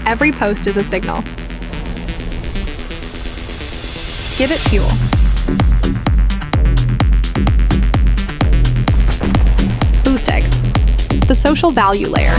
Every post is a signal. Give it fuel. Boost eggs, the social value layer.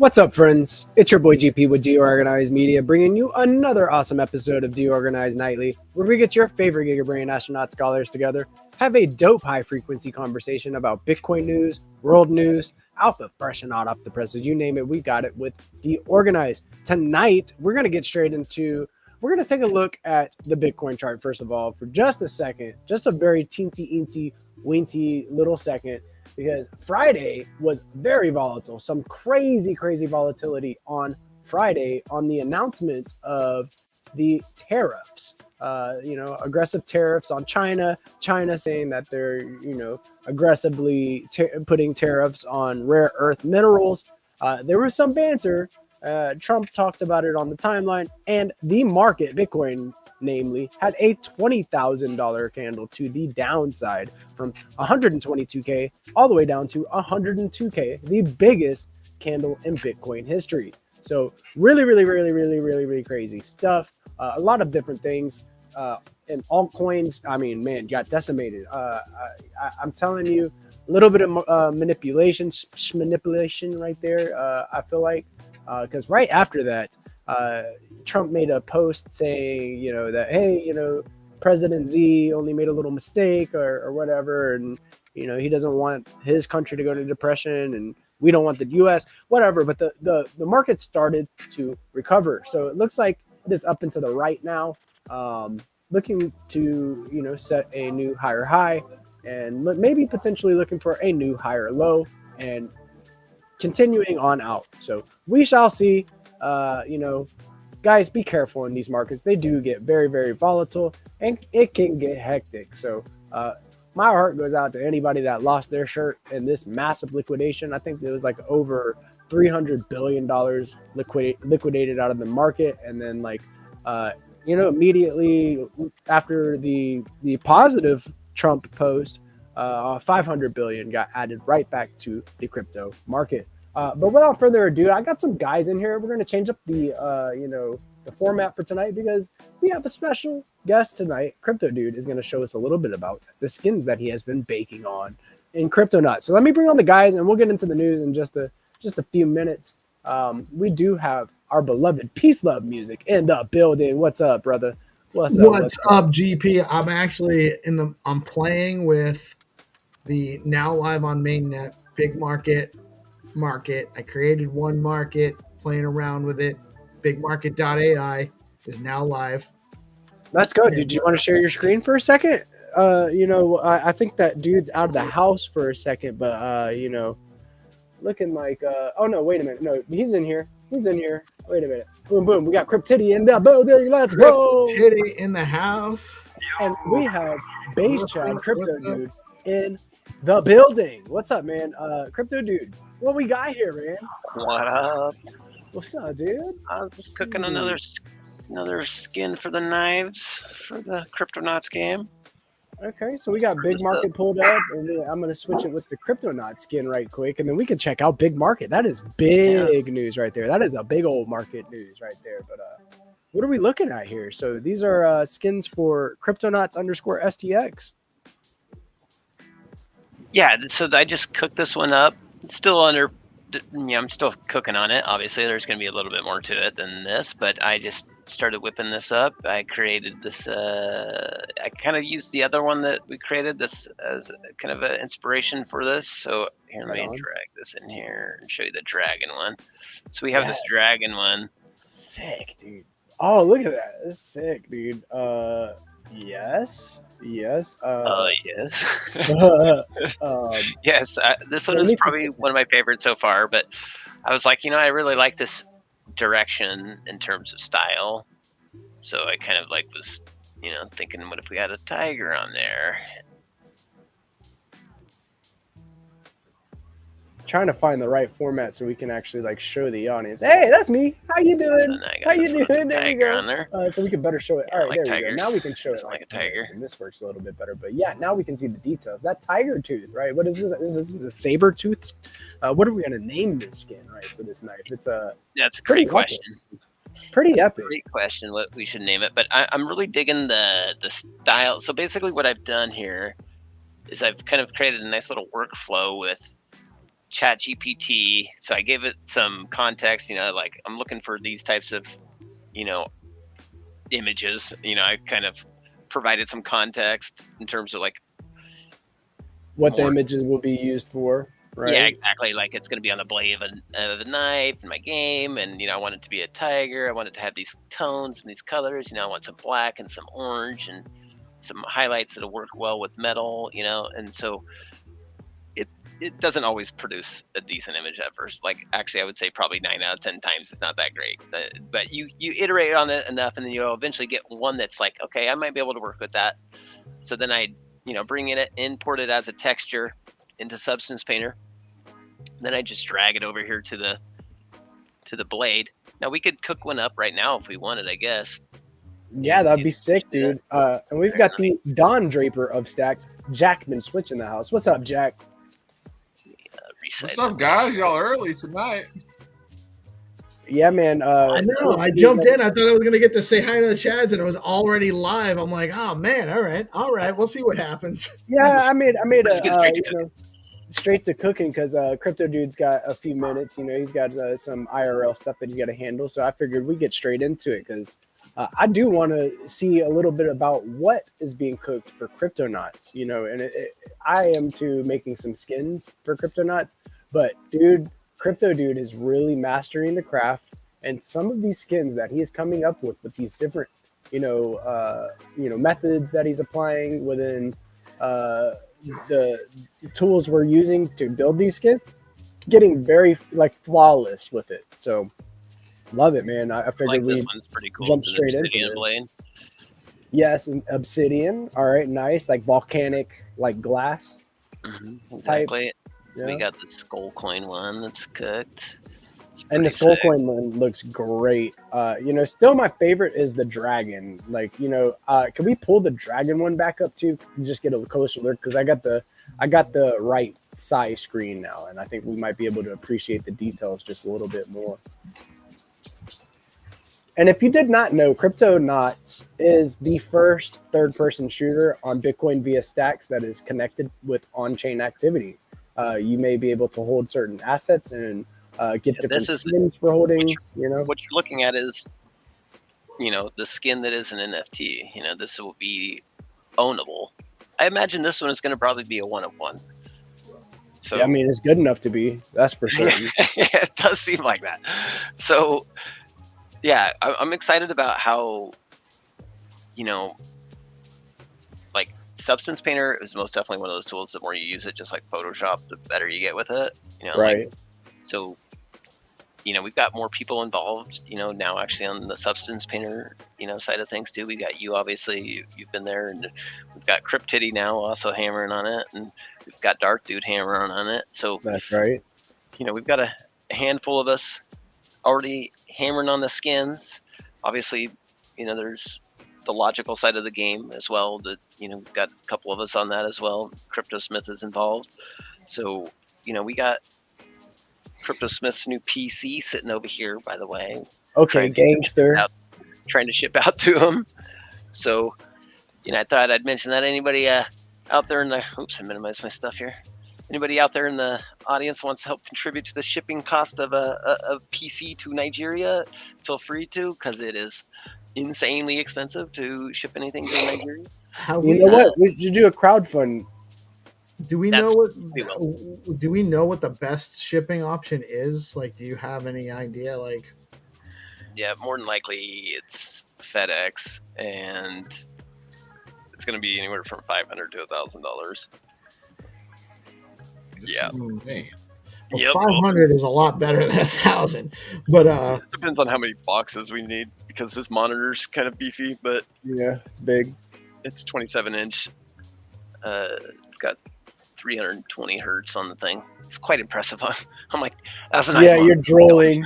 What's up, friends? It's your boy GP with DeOrganized Media, bringing you another awesome episode of DeOrganized Nightly, where we get your favorite Giga Brain Astronaut Scholars together, have a dope high-frequency conversation about Bitcoin news, world news, alpha fresh and hot off the presses, you name it, we got it with DeOrganized. Tonight, we're going to get straight into, we're going to take a look at the Bitcoin chart, first of all, for just a second, just a very teensy-eensy, weensy little second, because Friday was very volatile. Some crazy volatility on Friday on the announcement of the tariffs. Aggressive tariffs on China. China saying that they're, aggressively putting tariffs on rare earth minerals. There was some banter. Trump talked about it on the timeline, and the market, Bitcoin namely, had a $20,000 candle to the downside from 122K all the way down to 102K, the biggest candle in Bitcoin history. So really crazy stuff. A lot of different things. And altcoins, I mean, man, got decimated. I'm telling you, a little bit of manipulation right there. I feel like, because right after that, Trump made a post saying, that, hey, President Z only made a little mistake or whatever. And, he doesn't want his country to go into depression, and we don't want the U.S., whatever. But the market started to recover. So it looks like it is up and to the right now, looking to, set a new higher high, and maybe potentially looking for a new higher low and continuing on out. So we shall see. Guys, be careful in these markets. They do get very volatile, and it can get hectic. So my heart goes out to anybody that lost their shirt in this massive liquidation. I think it was like over $300 billion liquidated out of the market. And then immediately after the positive Trump post, 500 billion got added right back to the crypto market. But without further ado, I got some guys in here. We're going to change up the format for tonight because we have a special guest tonight. Crypto Dude is going to show us a little bit about the skins that he has been baking on in CryptoNuts. So let me bring on the guys, and we'll get into the news in just a few minutes. We do have our beloved Peace Love Music in the building. What's up, brother? What's up, GP? I'm actually I'm playing with the now live on mainnet big market. I created one market, playing around with it. Bigmarket.ai is now live. Let's go. Did you want to share your screen for a second? I think that dude's out of the house for a second, but looking like oh no, wait a minute. No, he's in here. Wait a minute. Boom. We got Cryptiddy in the building. Let's go. Cryptiddy in the house. And we have Base Tribe Crypto Dude in the building. What's up, man? Crypto Dude, what we got here, man? What up? What's up, dude? I was just cooking another skin for the knives for the CryptoNauts game. Okay, so we got Big Market pulled up, and I'm going to switch it with the CryptoNauts skin right quick, and then we can check out Big Market. That is big news right there. That is a big old market news right there. But what are we looking at here? So these are skins for CryptoNauts_STX. Yeah, so I just cooked this one up. It's still I'm still cooking on it. Obviously, there's going to be a little bit more to it than this, but I just started whipping this up. I created this. I kind of used the other one that we created this as kind of an inspiration for this. So here, let me drag this in here and show you the dragon one. So we have this dragon one. Sick, dude. Oh, look at that. That's sick, dude. Yes. Yes. Yes. This one is probably one of my favorites so far, but I was like, I really like this direction in terms of style. So I kind of was, thinking, what if we had a tiger on there? Trying to find the right format so we can actually show the audience. Hey, that's me. How you doing? So how you doing? There you go. On there. So we can better show it. All right, there we go. Now we can show it like a tiger. And this works a little bit better. But yeah, now we can see the details. That tiger tooth, right? What is this? This is a saber tooth. What are we gonna name this skin, right, for this knife? It's that's a great question. Pretty epic. Great question. What we should name it, but I'm really digging the style. So basically, what I've done here is I've kind of created a nice little workflow with ChatGPT. So I gave it some context, I'm looking for these types of, images. I kind of provided some context in terms of what the images will be used for, right? Yeah, exactly. It's going to be on the blade of a knife in my game. And, I want it to be a tiger. I want it to have these tones and these colors. I want some black and some orange and some highlights that'll work well with metal, and so it doesn't always produce a decent image at first. Like, actually, I would say probably 9 out of 10 times it's not that great. But you iterate on it enough, and then you'll eventually get one that's like, okay, I might be able to work with that. So then I, bring it, import it as a texture into Substance Painter. Then I just drag it over here to the blade. Now we could cook one up right now if we wanted, I guess. Yeah, that'd be sick, dude. And we've got the Don Draper of Stacks, Jackman Switch in the house. What's up, Jack? What's up, guys? Y'all early tonight. Yeah, man. I know. I jumped in. I thought I was going to get to say hi to the Chads, and it was already live. I'm like, oh, man. All right. We'll see what happens. Yeah, I made Let's get straight to cooking. Straight to cooking because Crypto Dude's got a few minutes. He's got some IRL stuff that he's got to handle. So I figured we'd get straight into it because I do want to see a little bit about what is being cooked for Cryptonauts. And I am to making some skins for Cryptonauts. But, dude, Crypto Dude is really mastering the craft. And some of these skins that he is coming up with these different, methods that he's applying within the tools we're using to build these skins, getting very flawless with it. So love it, man. I figured this one's pretty cool. Jump straight into this. Blade. Yes, and obsidian. All right, nice, like volcanic, like glass. Mm-hmm, exactly. Type. Yeah. We got the skull coin one that's cooked. And the skull coin one looks great. Still my favorite is the dragon. Can we pull the dragon one back up too? Just get a closer look because I got the right size screen now, and I think we might be able to appreciate the details just a little bit more. And if you did not know, Cryptonauts is the first third-person shooter on Bitcoin via Stacks that is connected with on-chain activity. You may be able to hold certain assets and get different skins for holding. What you're looking at is, the skin that is an NFT. This will be ownable. I imagine this one is going to probably be a 1 of 1. So yeah, I mean, it's good enough to be. That's for certain. Yeah, it does seem like that. So yeah, I'm excited about how, Substance Painter is most definitely one of those tools. The more you use it, just like Photoshop, the better you get with it. Right. So, we've got more people involved, now actually on the Substance Painter, side of things too. We got you, obviously, you've been there, and we've got Cryptitty now also hammering on it, and we've got Dark Dude hammering on it. So that's right. We've got a handful of us already hammering on the skins. Obviously, there's the logical side of the game as well. That we've got a couple of us on that as well. Crypto Smith is involved, so we got Crypto Smith's new PC sitting over here, by the way. Okay, gangster. Trying to ship out to him. So, I thought I'd mention that. Anybody out there in the... Oops, I minimized my stuff here. Anybody out there in the audience wants to help contribute to the shipping cost of a PC to Nigeria, feel free to, because it is insanely expensive to ship anything to Nigeria. What? We should do a crowdfund. Do we know what the best shipping option is? Do you have any idea? Yeah, more than likely it's FedEx, and it's going to be anywhere from $500 to $1,000. Yeah. Well, 500 is a lot better than 1,000, but it depends on how many boxes we need because this monitor's kind of beefy, but yeah, it's big. It's 27-inch. It's got 320 hertz on the thing. It's quite impressive. I'm like, that's a nice monitor. You're drooling.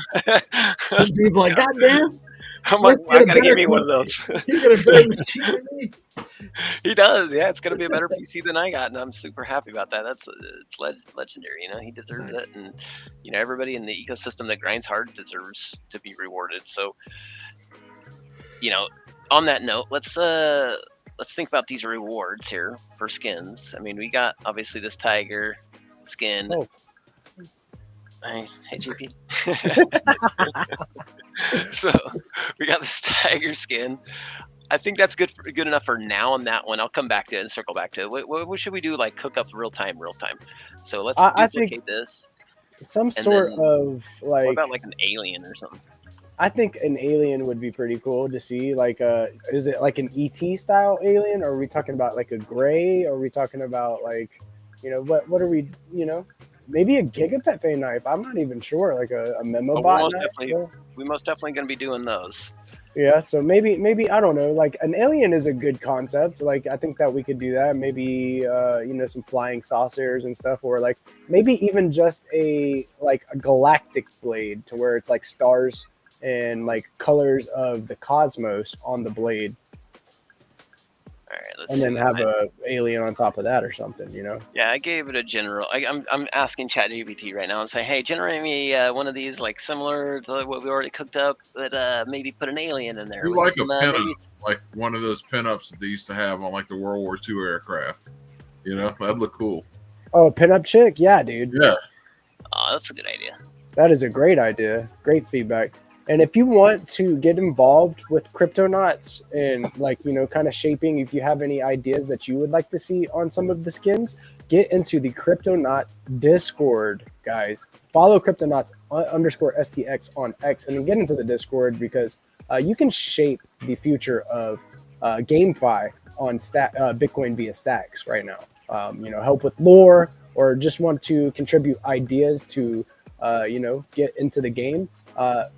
Dude's like, God damn. I'm like, I gotta give me one of those. He got a better machine than me. He does. Yeah, it's gonna be a better PC than I got, and I'm super happy about that. It's legendary. He deserves it, and everybody in the ecosystem that grinds hard deserves to be rewarded. So, on that note, let's think about these rewards here for skins. I mean, we got obviously this tiger skin. Oh. Hey, GP. So we got this tiger skin. I think that's good enough for now on that one. I'll come back to it and circle back to it. What should we do? Cook up real time. So let's duplicate this. Some sort of what about an alien or something? I think an alien would be pretty cool to see. Is it like an ET style alien? Or are we talking about a gray? Or are we talking about What are we, maybe a Giga Pepe knife. I'm not even sure, like a memo bot knife. We most definitely going to be doing those. Yeah, so maybe I don't know, like an alien is a good concept. Like I think that we could do that. Maybe some flying saucers and stuff, or like maybe even just a galactic blade to where it's like stars and like colors of the cosmos on the blade. All right, and then have a alien on top of that or something, Yeah, I gave it a general. I'm asking ChatGPT right now and saying, hey, generate me one of these like similar to what we already cooked up, but maybe put an alien in there. You like a pinup, like one of those pinups that they used to have on like the World War II aircraft. That'd look cool. Oh, pinup chick? Yeah, dude. Yeah. Oh, that's a good idea. That is a great idea. Great feedback. And if you want to get involved with Cryptonauts and kind of shaping, if you have any ideas that you would like to see on some of the skins, get into the Cryptonauts Discord, guys. Follow Cryptonauts _STX on X and then get into the Discord because you can shape the future of GameFi on Bitcoin via stacks right now. Help with lore or just want to contribute ideas to, get into the game.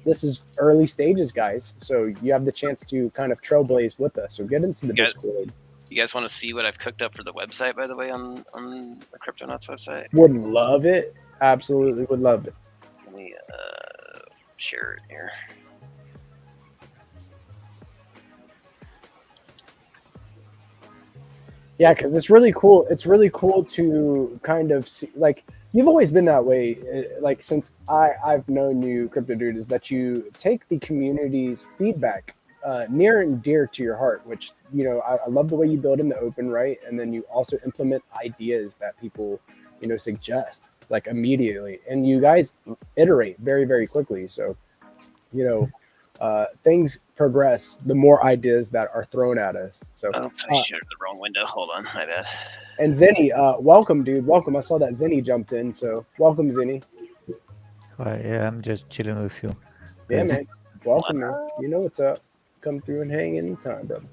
This is early stages, guys. So you have the chance to kind of trailblaze with us. So get into the Discord. You guys want to see what I've cooked up for the website, by the way, on the Cryptonauts website? Would love it. Absolutely would love it. Let me share it here. Yeah, because it's really cool. It's really cool to kind of see, like, you've always been that way. Like, since I've known you, Crypto Dude, is that you take the community's feedback near and dear to your heart, which, I love the way you build in the open, right? And then you also implement ideas that people, suggest, like, immediately. And you guys iterate very, very quickly. So, things progress the more ideas that are thrown at us. So I shared the wrong window. Hold on, my bad. And Zenny, welcome, dude. Welcome. I saw that Zenny jumped in, so welcome, Zenny. Hi, yeah, I'm just chilling with you. Yeah, man. Welcome, man. You know what's up. Come through and hang anytime, brother.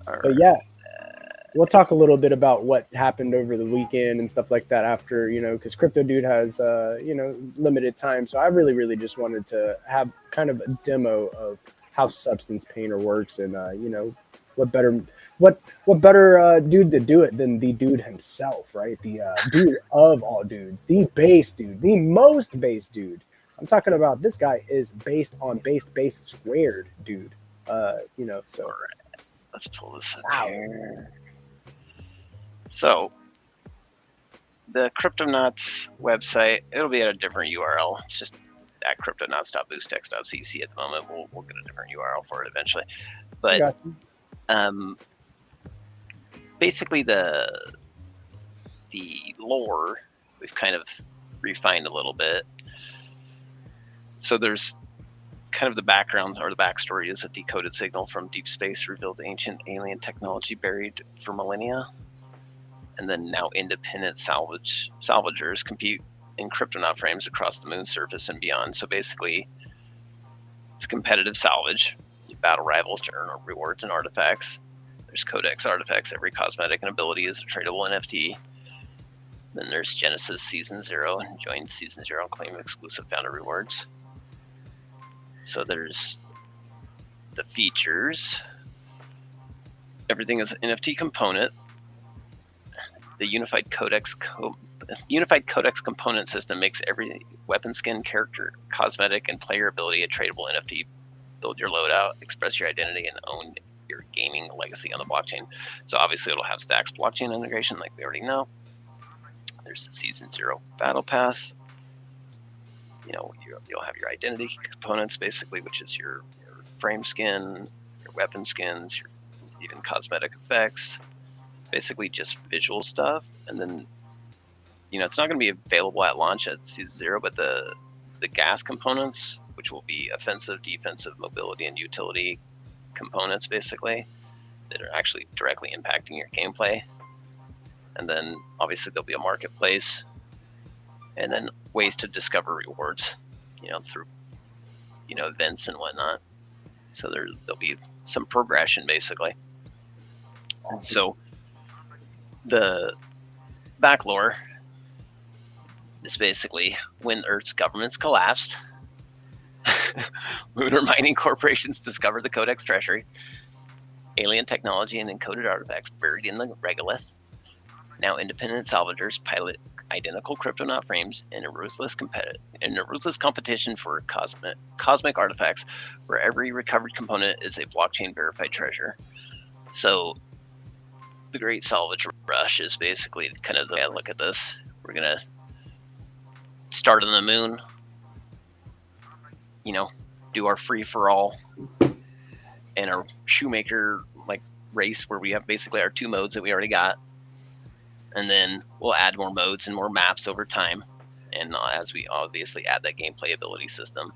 But yeah, we'll talk a little bit about what happened over the weekend and stuff like that after, because Crypto Dude has, limited time. So I really, really just wanted to have kind of a demo of how Substance Painter works and, what better dude to do it than the dude himself, right? The dude of all dudes, the base dude, the most base dude. I'm talking about this guy is based on base squared, dude. So. All right. Let's pull this up here. So, the Cryptonauts website, it'll be at a different URL. It's just at cryptonauts.boostx.cc at the moment. We'll get a different URL for it eventually. But basically the lore we've kind of refined a little bit. So there's kind of the background or the backstory is a decoded signal from deep space revealed ancient alien technology buried for millennia. And then now independent salvagers compete in Cryptonaut frames across the moon's surface and beyond. So basically, it's competitive salvage. You battle rivals to earn rewards and artifacts. There's Codex artifacts. Every cosmetic and ability is a tradable NFT. Then there's Genesis Season 0. Join Season 0 and claim exclusive founder rewards. So there's the features. Everything is an NFT component. The unified codex component system makes every weapon skin, character, cosmetic, and player ability a tradable NFT. Build your loadout, express your identity, and own your gaming legacy on the blockchain. So obviously it'll have Stacks blockchain integration like we already know. There's the Season 0 Battle Pass. You'll have your identity components basically, which is your frame skin, your weapon skins, your even cosmetic effects. Basically just visual stuff, and then it's not going to be available at launch at Season 0, but the gas components, which will be offensive, defensive, mobility, and utility components, basically, that are actually directly impacting your gameplay. And then obviously there'll be a marketplace, and then ways to discover rewards, through events and whatnot. So there'll be some progression basically. Awesome. So the back lore is basically when Earth's governments collapsed, lunar mining corporations discovered the Codex treasury, alien technology and encoded artifacts buried in the regolith. Now independent salvagers pilot identical cryptonaut frames in a ruthless competition for cosmic artifacts, where every recovered component is a blockchain verified treasure. So the Great Salvage Rush is basically kind of the way I look at this. We're gonna start on the moon, do our free for all and our shoemaker like race, where we have basically our 2 modes that we already got, and then we'll add more modes and more maps over time, and as we obviously add that game playability system.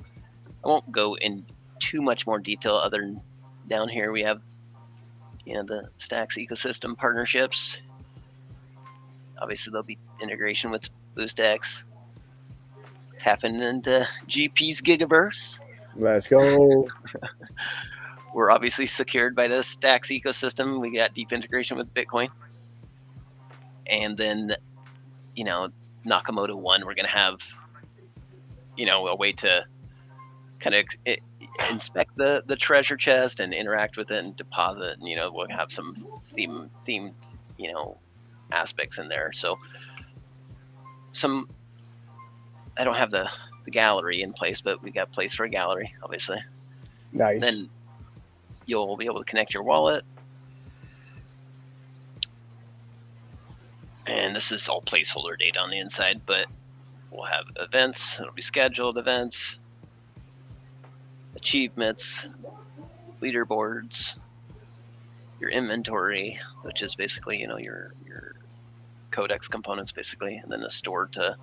I won't go in too much more detail other than down here we have the Stacks ecosystem partnerships. Obviously there'll be integration with BlueStacks, tapping into GP's Gigaverse. Let's go. We're obviously secured by the Stacks ecosystem. We got deep integration with Bitcoin. And then, Nakamoto 1, we're going to have, a way to kind of inspect the treasure chest and interact with it and deposit. And, we'll have some themed, aspects in there. So I don't have the gallery in place, but we got place for a gallery, obviously. Nice. Then you'll be able to connect your wallet. And this is all placeholder data on the inside, but we'll have events. It'll be scheduled events, achievements, leaderboards, your inventory, which is basically, your codex components, basically, and then a store to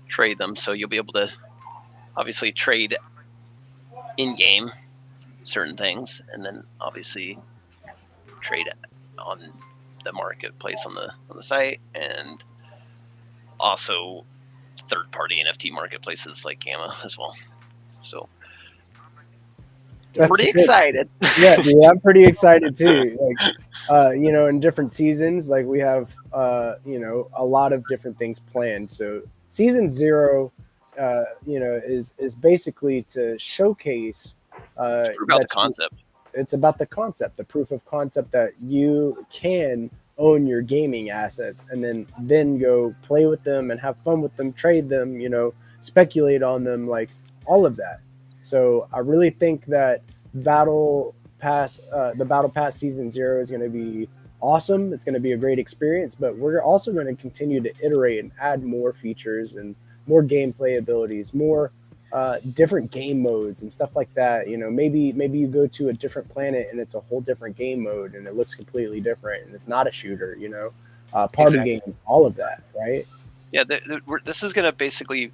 trade them. So you'll be able to obviously trade in-game certain things, and then obviously trade on the marketplace on the site, and also third-party NFT marketplaces like Gamma as well. So That's pretty sick. excited. Yeah, dude, I'm pretty excited too. Like, in different seasons, like we have, a lot of different things planned. So season 0, is basically to showcase. It's about the concept. It's about the concept, the proof of concept that you can own your gaming assets, and then go play with them and have fun with them, trade them, speculate on them, like all of that. So I really think that the Battle Pass season 0 is going to be awesome. It's going to be a great experience, but we're also going to continue to iterate and add more features and more gameplay abilities, more different game modes and stuff like that. Maybe you go to a different planet and it's a whole different game mode and it looks completely different and it's not a shooter, party Exactly. game, all of that, right? Yeah, this is going to basically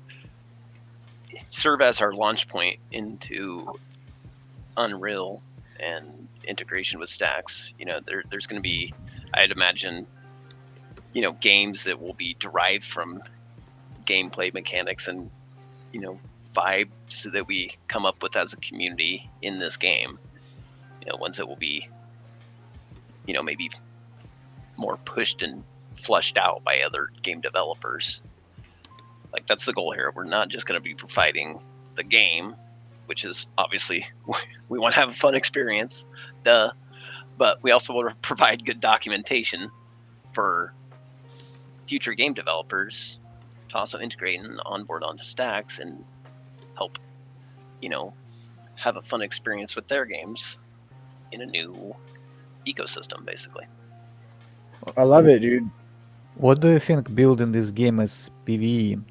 serve as our launch point into Unreal and integration with Stacks. There's going to be, I'd imagine, games that will be derived from gameplay mechanics and, vibes that we come up with as a community in this game. Ones that will be, maybe more pushed and flushed out by other game developers. Like, that's the goal here. We're not just going to be providing the game, which is obviously we want to have a fun experience, but we also want to provide good documentation for future game developers to also integrate and onboard onto Stacks and help, have a fun experience with their games in a new ecosystem, basically. I love it, dude. What do you think building this game as PvE?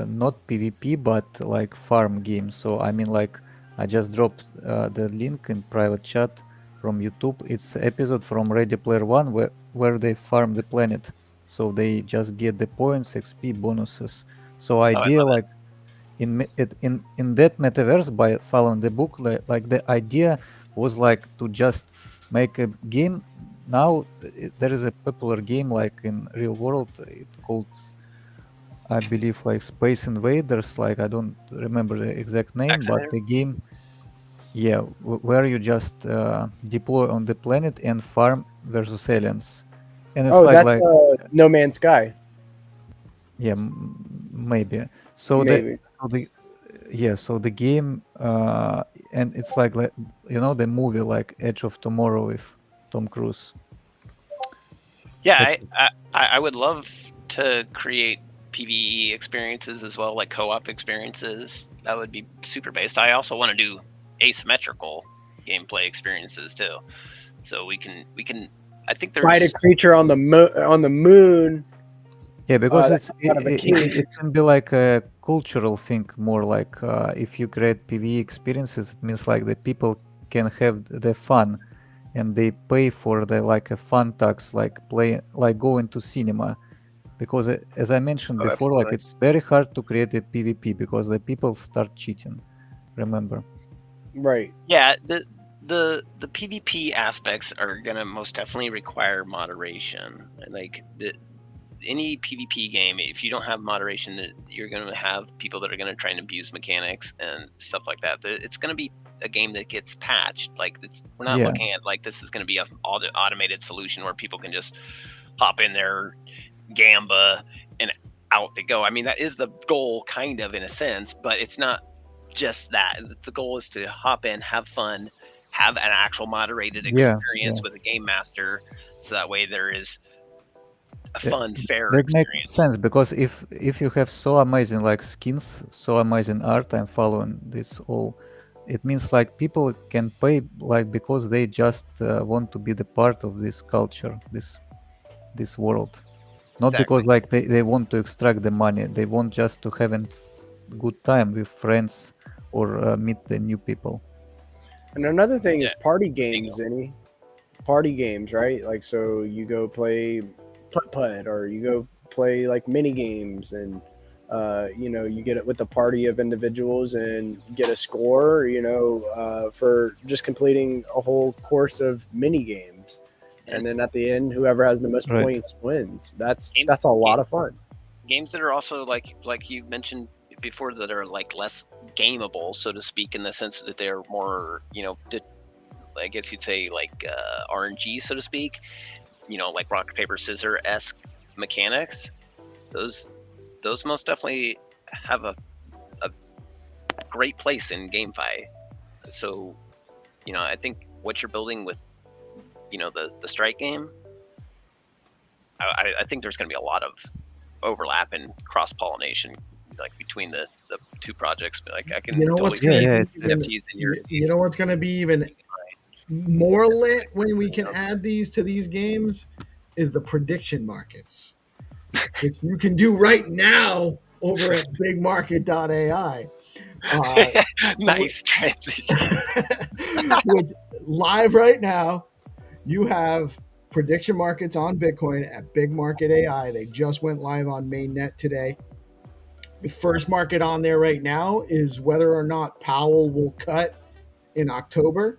Not PvP, but like farm game. So I mean, like, I just dropped the link in private chat from YouTube. It's episode from Ready Player One where they farm the planet. So they just get the points, XP, bonuses. So idea like in that metaverse, by following the book, like the idea was like to just make a game. Now there is a popular game like in real world, it called, I believe, like Space Invaders. Like, I don't remember the exact name, but Vaccinator? the game, yeah, where you just deploy on the planet and farm versus aliens. and it's Oh, like that's like No Man's Sky, yeah, maybe. So maybe. so the game, and it's like you know the movie like Edge of Tomorrow with Tom Cruise. Yeah, But I would love to create PvE experiences as well, like co-op experiences. That would be super based. I also want to do asymmetrical gameplay experiences too. So we can. I think Fight a there's creature on the moon. yeah, because That's out of a cage. it can be like a cultural thing more like if you create PvE experiences, it means like the people can have the fun and they pay for the like a fun tax like play like going to cinema because as I mentioned Oh, before, like absolutely. it's very hard to create a PvP because the people start cheating. Remember? Right. Yeah, the PvP aspects are gonna most definitely require moderation. Like any PvP game, if you don't have moderation, you're going to have people that are going to try and abuse mechanics and stuff like that. It's going to be a game that gets patched. Like we're not Yeah. looking at like this is going to be a automated solution where people can just hop in there, gamba, and out they go. I mean, that is the goal, kind of in a sense, but it's not just that. The goal is to hop in, have fun, have an actual moderated Yeah, experience with a game master, so that way there is a That, fun, fair that makes experience. sense because if you have so amazing like skins, so amazing art, I'm following this all. It means like people can pay like because they just want to be the part of this culture, this world, not Exactly. because like they want to extract the money. They want just to have a good time with friends or meet the new people. And another thing is Yeah. party games, Zinni. Party games, right? Like, so you go play putt-putt or you go play like mini games and you get it with a party of individuals and get a score, for just completing a whole course of mini games. And then at the end, whoever has the most Right. points wins. That's Game- a lot of fun. Games that are also like you mentioned before, that are like less gameable, so to speak, in the sense that they're more, I guess you'd say like RNG, so to speak. Like rock paper scissors esque mechanics. Those most definitely have a great place in GameFi. So, I think what you're building with, the Strike game, I think there's going to be a lot of overlap and cross pollination, like between the two projects. Like I can You know totally what's see going Yeah, to be even, using your you know what's going to be even more lit when we can add these to these games is the prediction markets, which you can do right now over at bigmarket.ai. nice transition. Which live right now, you have prediction markets on Bitcoin at Big Market AI. They just went live on mainnet today. The first market on there right now is whether or not Powell will cut in October.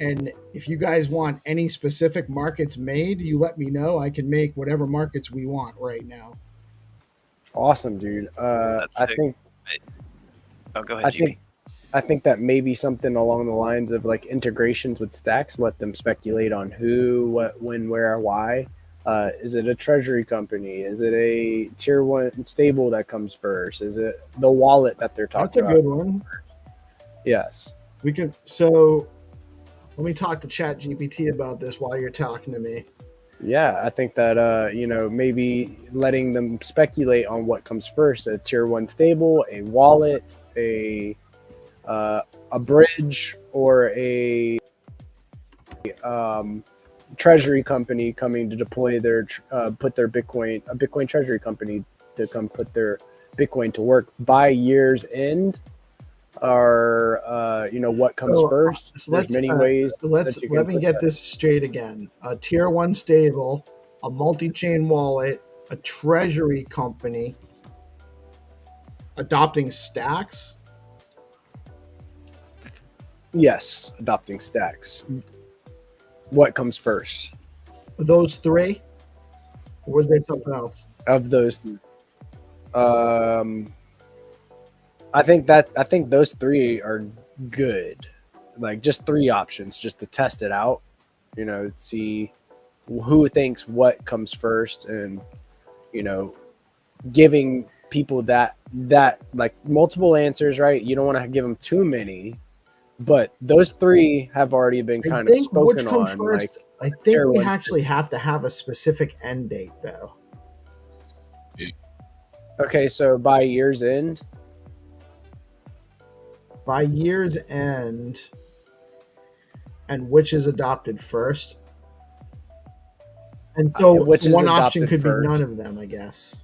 And if you guys want any specific markets made, you let me know. I can make whatever markets we want right now. Awesome, dude. That's I sick. think Oh, go ahead, GB. I think that maybe something along the lines of like integrations with stacks. Let them speculate on who, what, when, where, why. Is it a treasury company? Is it a tier one stable that comes first? Is it the wallet that they're talking That's a about? good one. Yes. We can. So let me talk to ChatGPT about this while you're talking to me. Yeah, I think that maybe letting them speculate on what comes first: a tier one stable, a wallet, a bridge, or a treasury company coming to deploy their put their Bitcoin, a Bitcoin treasury company to come put their Bitcoin to work by year's end, or what comes first. So There's many ways. Let me get that. this straight again. A tier one stable, a multi-chain wallet, a treasury company, adopting stacks. Yes, adopting stacks. What comes first Those three, or was there something else? of those? I think those three are good. Like just three options, just to test it out. See who thinks what comes first, and giving people that like multiple answers, right? You don't want to give them too many, but those three have already been I kind of think which spoken comes on. first. Like, I think Tier we 1 actually have to have a specific end date, though. Okay, so by year's end. By year's end, and which is adopted first. And so which is one option adopted could first. be none of them, I guess.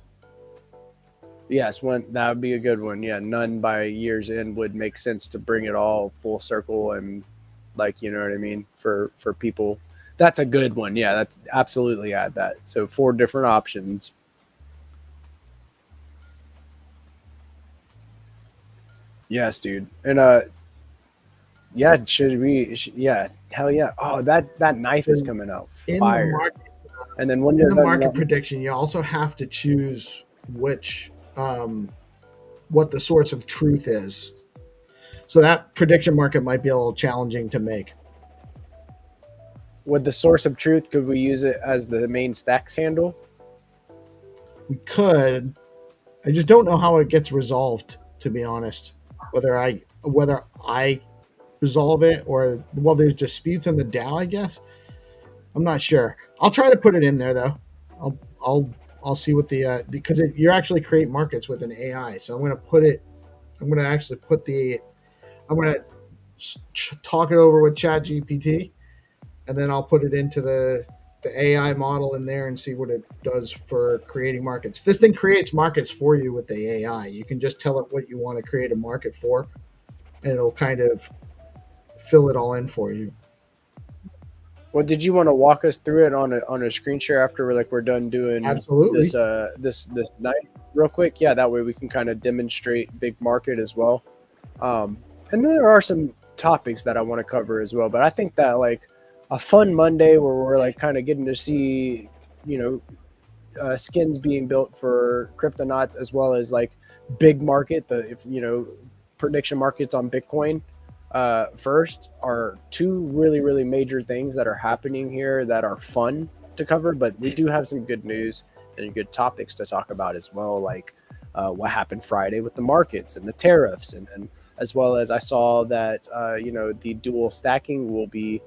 Yes, that would be a good one. Yeah, none by year's end would make sense to bring it all full circle, and like, you know what I mean, for people. That's a good one. Yeah, that's absolutely add that. So 4 different options. Yes, dude. And yeah, yeah, hell yeah. Oh, that knife is coming out fire. And then when in the market prediction, you also have to choose which what the source of truth is. So that prediction market might be a little challenging to make. With the source of truth, could we use it as the main stacks handle? We could. I just don't know how it gets resolved, to be honest. Whether I resolve it, or there's disputes in the DAO, I guess. I'm not sure. I'll try to put it in there though. I'll see what the because you actually create markets with an AI. So I'm going to actually talk it over with ChatGPT, and then I'll put it into the AI model in there and see what it does for creating markets. This thing creates markets for you with the AI. You can just tell it what you want to create a market for, and it'll kind of fill it all in for you. Well, did you want to walk us through it on a screen share after we're done doing Absolutely. this night real quick? Yeah, that way we can kind of demonstrate big market as well. And then there are some topics that I want to cover as well, but I think that like a fun Monday where we're like kind of getting to see, skins being built for Cryptonauts, as well as like big market, prediction markets on Bitcoin. First are 2 really, really major things that are happening here that are fun to cover, but we do have some good news and good topics to talk about as well, like what happened Friday with the markets and the tariffs, and as well as I saw that the dual stacking will be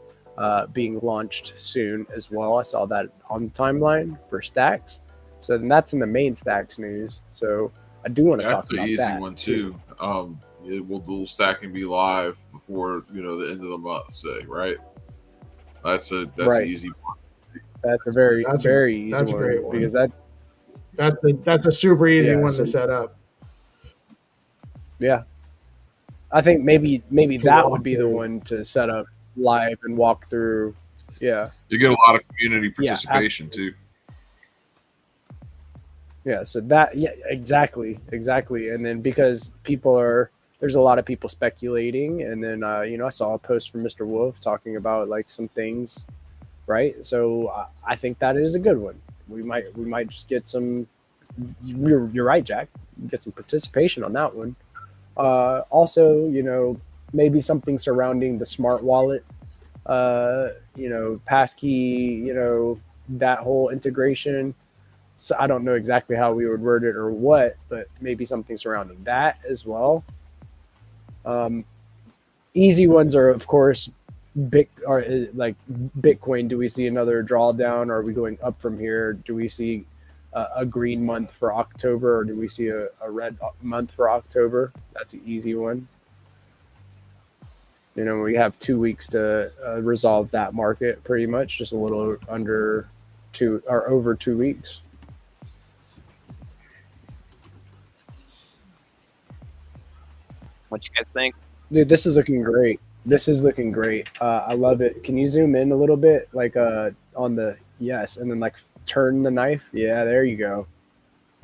being launched soon as well. I saw that on the timeline for stacks, so then that's in the main stacks news. So I do want to talk about that. That's the easy one too. Will dual stacking be live before the end of the month? Say, right? That's right. An easy one. That's a very easy that's one, a great one, because that's a super easy one to set up. Yeah, I think maybe that would be the one to set up live and walk through. Yeah, you get a lot of community participation too. Yeah, so exactly, and then because there's a lot of people speculating, and then I saw a post from Mr. Wolf talking about like some things, right? So I think that is a good one. We might just get some. You're right, Jack. Get some participation on that one. Also, maybe something surrounding the smart wallet, passkey, that whole integration. So I don't know exactly how we would word it or what, but maybe something surrounding that as well. Easy ones are, of course, like Bitcoin. Do we see another drawdown? Are we going up from here? Do we see a green month for October, or do we see a red month for October? That's an easy one. We have 2 weeks to resolve that market, pretty much, just a little under 2 or over 2 weeks. What you guys think? Dude, this is looking great. I love it. Can you zoom in a little bit, like on the yes, and then like turn the knife? Yeah, there you go.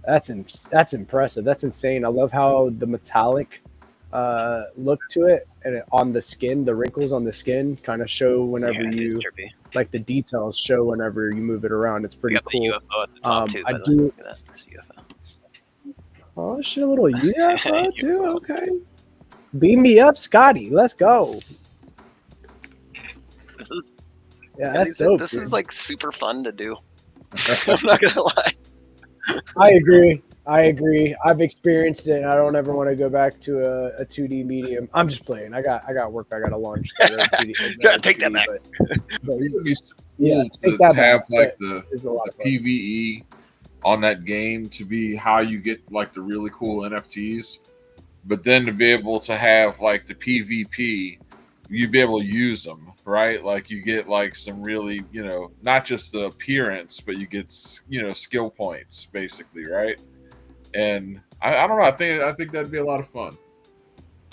That's impressive. That's insane. I love how the metallic look to it, and on the skin, the wrinkles on the skin kind of show whenever you like the details show whenever you move it around. It's pretty cool. The UFO at the top too, I do. Look at that. That's a UFO. Oh shit, a little UFO too. Okay. Beam me up, Scotty. Let's go. Yeah, Yeah, that's dope. this Dude. is like super fun to do. I'm not gonna lie. I agree. I've experienced it, and I don't ever want to go back to a 2D medium. I'm just playing. I got work. I got to launch that 2D. Gotta take that back. But It would be so yeah, cool take to that have back. like It's a the lot of fun. PVE on that game to be how you get like the really cool NFTs, but then to be able to have like the PvP, you'd be able to use them, right? Like you get like some really, not just the appearance, but you get, skill points basically, right? And I don't know. I think that'd be a lot of fun.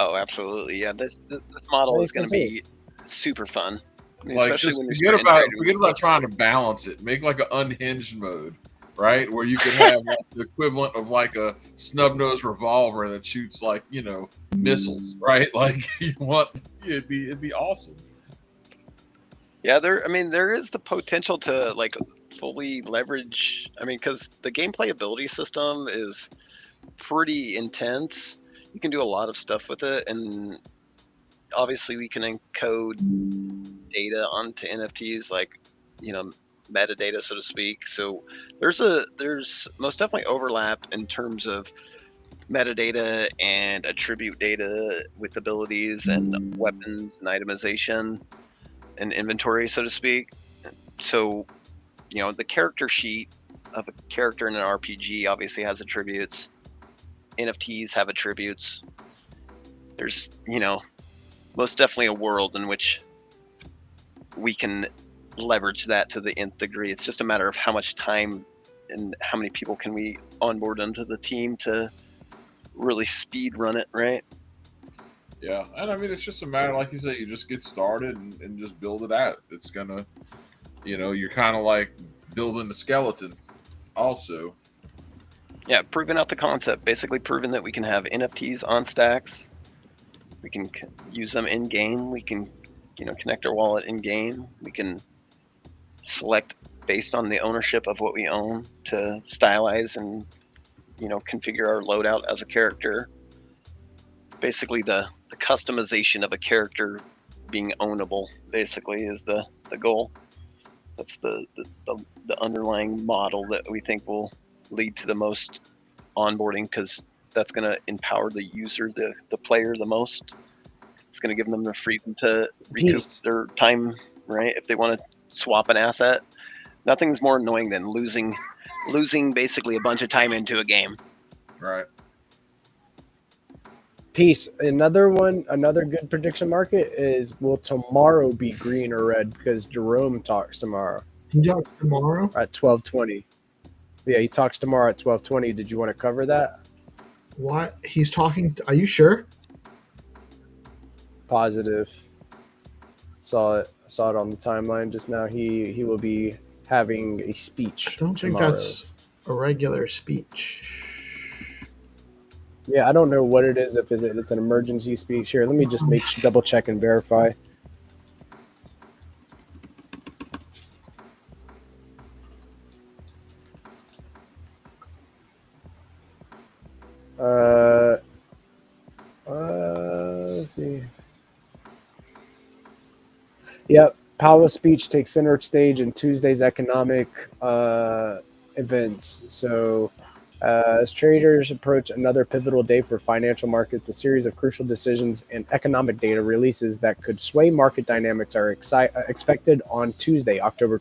Oh, absolutely. Yeah, this model I is going think to so, be super fun. I mean, Like especially just when you're forget about trying to balance it. Make like an unhinged mode, right? Where you could have like the equivalent of like a snub nose revolver that shoots like missiles, right? Like it'd be awesome. Yeah, there is the potential to like fully leverage. I mean, because the gameplay ability system is pretty intense. You can do a lot of stuff with it, and obviously we can encode data onto NFTs, like metadata, so to speak. So there's most definitely overlap in terms of metadata and attribute data with abilities and weapons and itemization and inventory, so to speak. So the character sheet of a character in an RPG obviously has attributes. NFTs have attributes. There's most definitely a world in which we can leverage that to the nth degree. It's just a matter of how much time and how many people can we onboard into the team to really speed run it, right? Yeah, and I mean it's just a matter, like you said, you just get started and just build it out. It's gonna, you're kind of like building the skeleton, also. Yeah, proving out the concept, basically proving that we can have NFTs on stacks. We can use them in game. We can, connect our wallet in game. We can select based on the ownership of what we own to stylize and, configure our loadout as a character. Basically, the customization of a character being ownable, basically, is the goal. That's the underlying model that we think will lead to the most onboarding, because that's going to empower the user, the player, the most. It's going to give them the freedom to recoup their time, right? If they want to swap an asset, nothing's more annoying than losing basically a bunch of time into a game. Right. Peace. Another good prediction market is, will tomorrow be green or red? Because Jerome talks tomorrow. He talks tomorrow at 12:20. Yeah, he talks tomorrow at 12:20. Did you want to cover that? What he's talking? Are you sure? Positive. Saw it on the timeline just now. He will be having a speech. I don't think tomorrow. that's a regular speech. Yeah, I don't know what it is. If it's an emergency speech. Here, let me just double check and verify. Let's see. Yep, Powell's speech takes center stage in Tuesday's economic events. So, as traders approach another pivotal day for financial markets, a series of crucial decisions and economic data releases that could sway market dynamics are expected on Tuesday, October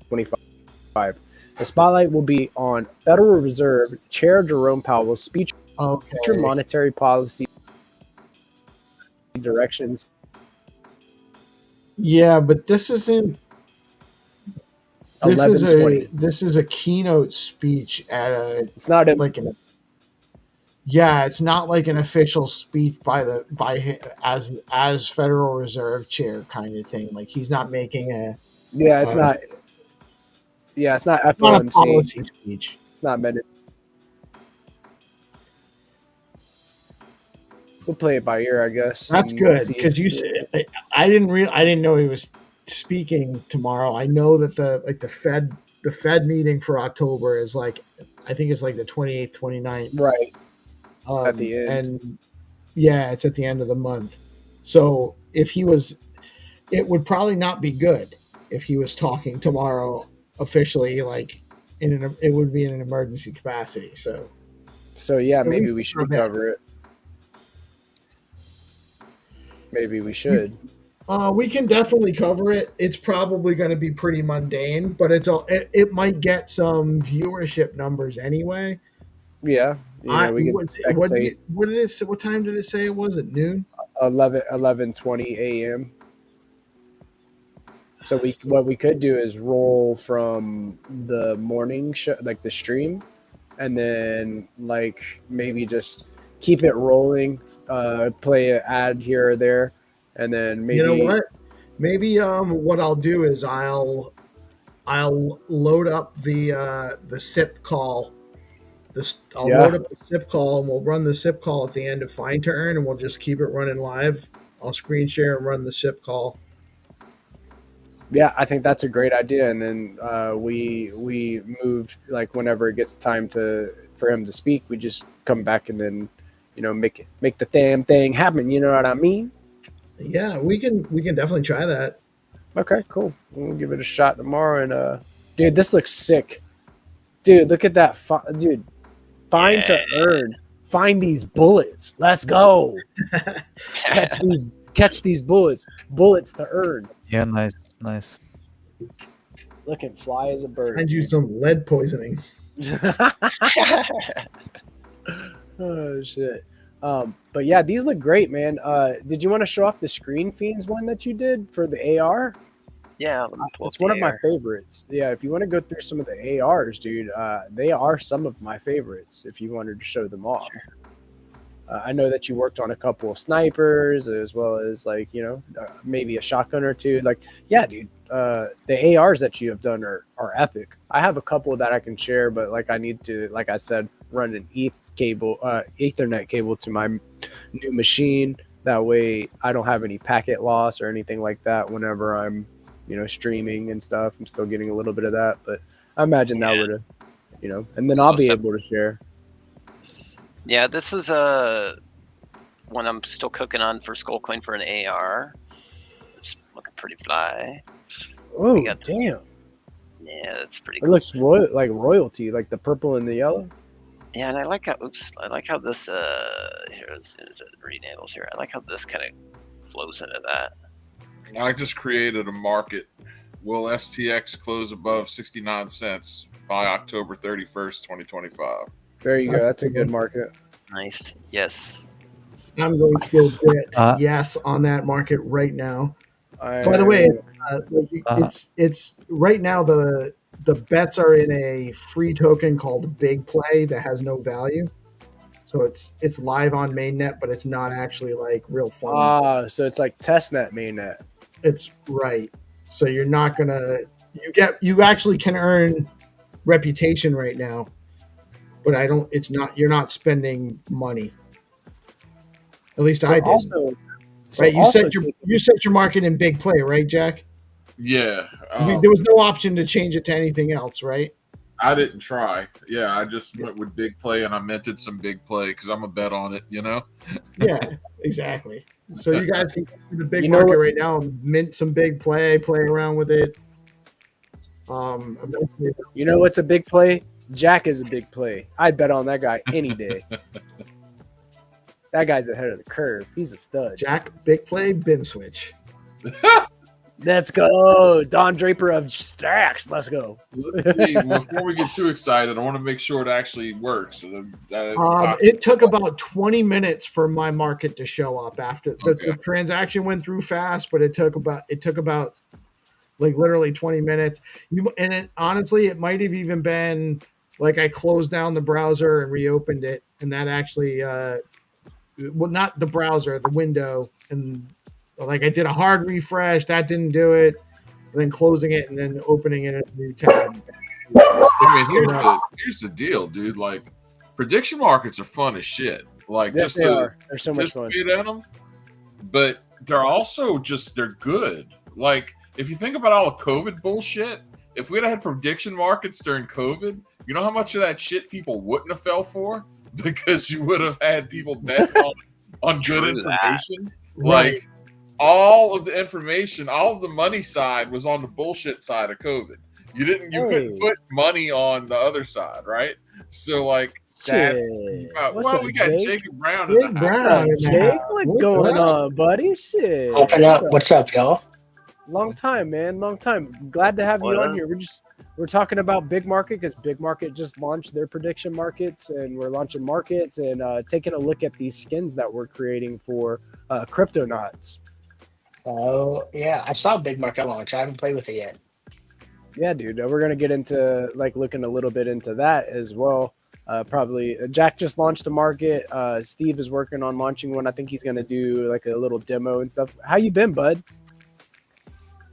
25. The spotlight will be on Federal Reserve Chair Jerome Powell's speech on future monetary policy directions. Yeah, but this isn't. This is a keynote speech at a. It's not it's not like an official speech as Federal Reserve Chair kind of thing. Like he's not making a. Yeah, it's not. Yeah, it's not FOMC. Not a policy speech. It's not meant. We'll play it by ear, I guess. That's good, because I didn't know he was speaking tomorrow. I know that the Fed meeting for October is I think it's the 28th, 29th. Right. At the end. And yeah, it's at the end of the month. So if he was it would probably not be good if he was talking tomorrow officially, like it would be in an emergency capacity. So yeah, At maybe least we for should that. cover it. Maybe we should. We can definitely cover it. It's probably going to be pretty mundane, but it might get some viewership numbers anyway. Yeah, we can spectate. What time did it say it was? At noon? 11:20 a.m. So what we could do is roll from the morning show, like the stream, and then like maybe just keep it rolling, play an ad here or there, and then maybe You know what? Maybe what I'll do is I'll load up the SIP call. I'll load up the SIP call and we'll run the SIP call at the end of Find to Earn, and we'll just keep it running live. I'll screen share and run the SIP call. Yeah, I think that's a great idea. And then we move, like whenever it gets time for him to speak, we just come back and then make the damn thing happen. You know what I mean? Yeah, we can definitely try that. Okay, cool. We'll give it a shot tomorrow. And dude, this looks sick. Dude, look at that. Dude, Find to Earn. Find these bullets. Let's go. Catch these bullets. Bullets to earn. Yeah, nice. Look and fly as a bird. Find you some lead poisoning. Oh shit. But yeah, these look great, man. Did you want to show off the Screen Fiends one that you did for the AR? Yeah, it's one of my favorites. Yeah, if you want to go through some of the ARs, dude, they are some of my favorites. If you wanted to show them off, I know that you worked on a couple of snipers as well as maybe a shotgun or two. Like, yeah, dude, the ARs that you have done are epic. I have a couple that I can share, but I need to, like I said, run an Ethernet cable to my new machine. That way, I don't have any packet loss or anything like that whenever I'm streaming and stuff. I'm still getting a little bit of that, but I imagine that would have, and then I'll be able to share. Yeah, this is one I'm still cooking on for Skullcoin for an AR. It's looking pretty fly. Oh, damn. Yeah, that's pretty cool. It looks like royalty, like the purple and the yellow. Yeah, and I like how this here, as soon as it re-enables here, I like how this kind of flows into that. I just created a market. Will STX close above 69 cents by October 31st, 2025? There you go. That's a good market. Nice. Yes. I'm going to go get yes on that market right now. By the way, it's right now the bets are in a free token called Big Play that has no value. So it's live on mainnet, but it's not actually like real fun. So it's like testnet mainnet. It's right. So you're not gonna you actually can earn reputation right now, but you're not spending money. At least I did. Also, right, you set your market in Big Play, right, Jack? Yeah. There was no option to change it to anything else, right? I didn't try. Yeah, I just went with Big Play and I minted some Big Play because I'm a bet on it, Yeah, exactly. So you guys can go to the big market right now and mint some Big Play, play around with it. You know what's a big play? Jack is a big play. I'd bet on that guy any day. That guy's ahead of the curve. He's a stud. Jack, Big Play, bin switch. Let's go. Don Draper of Stacks. Let's go. Let's see. Before we get too excited, I want to make sure it actually works. It took about 20 minutes for my market to show up after the transaction went through fast, but it took about like literally 20 minutes. Honestly, it might have even been like I closed down the browser and reopened it, and that actually not the browser, the window, and like I did a hard refresh, that didn't do it, and then closing it and then opening it in a new tab. I mean, here's the deal, dude. Like, prediction markets are fun as shit. Like, yes, they are. They're so much fun. At them, but they're also they're good. Like, if you think about all the COVID bullshit, if we'd had prediction markets during COVID, you know how much of that shit people wouldn't have fell for because you would have had people bet on good information. Right. Like, all of the information, all of the money side was on the bullshit side of COVID. You couldn't put money on the other side, right? So like that's What's up, we got Jake? Jacob Brown Jake in the Brown. house. Jake, what's going on, buddy? Shit. Open up. What's up, y'all? Long time, man. Long time. Glad to have you on here. We're talking about Big Market because Big Market just launched their prediction markets, and we're launching markets and taking a look at these skins that we're creating for Cryptonauts. Oh, yeah. I saw Big Market launch. I haven't played with it yet. Yeah, dude. We're going to get into like looking a little bit into that as well. Probably Jack just launched a market. Steve is working on launching one. I think he's going to do like a little demo and stuff. How you been, bud?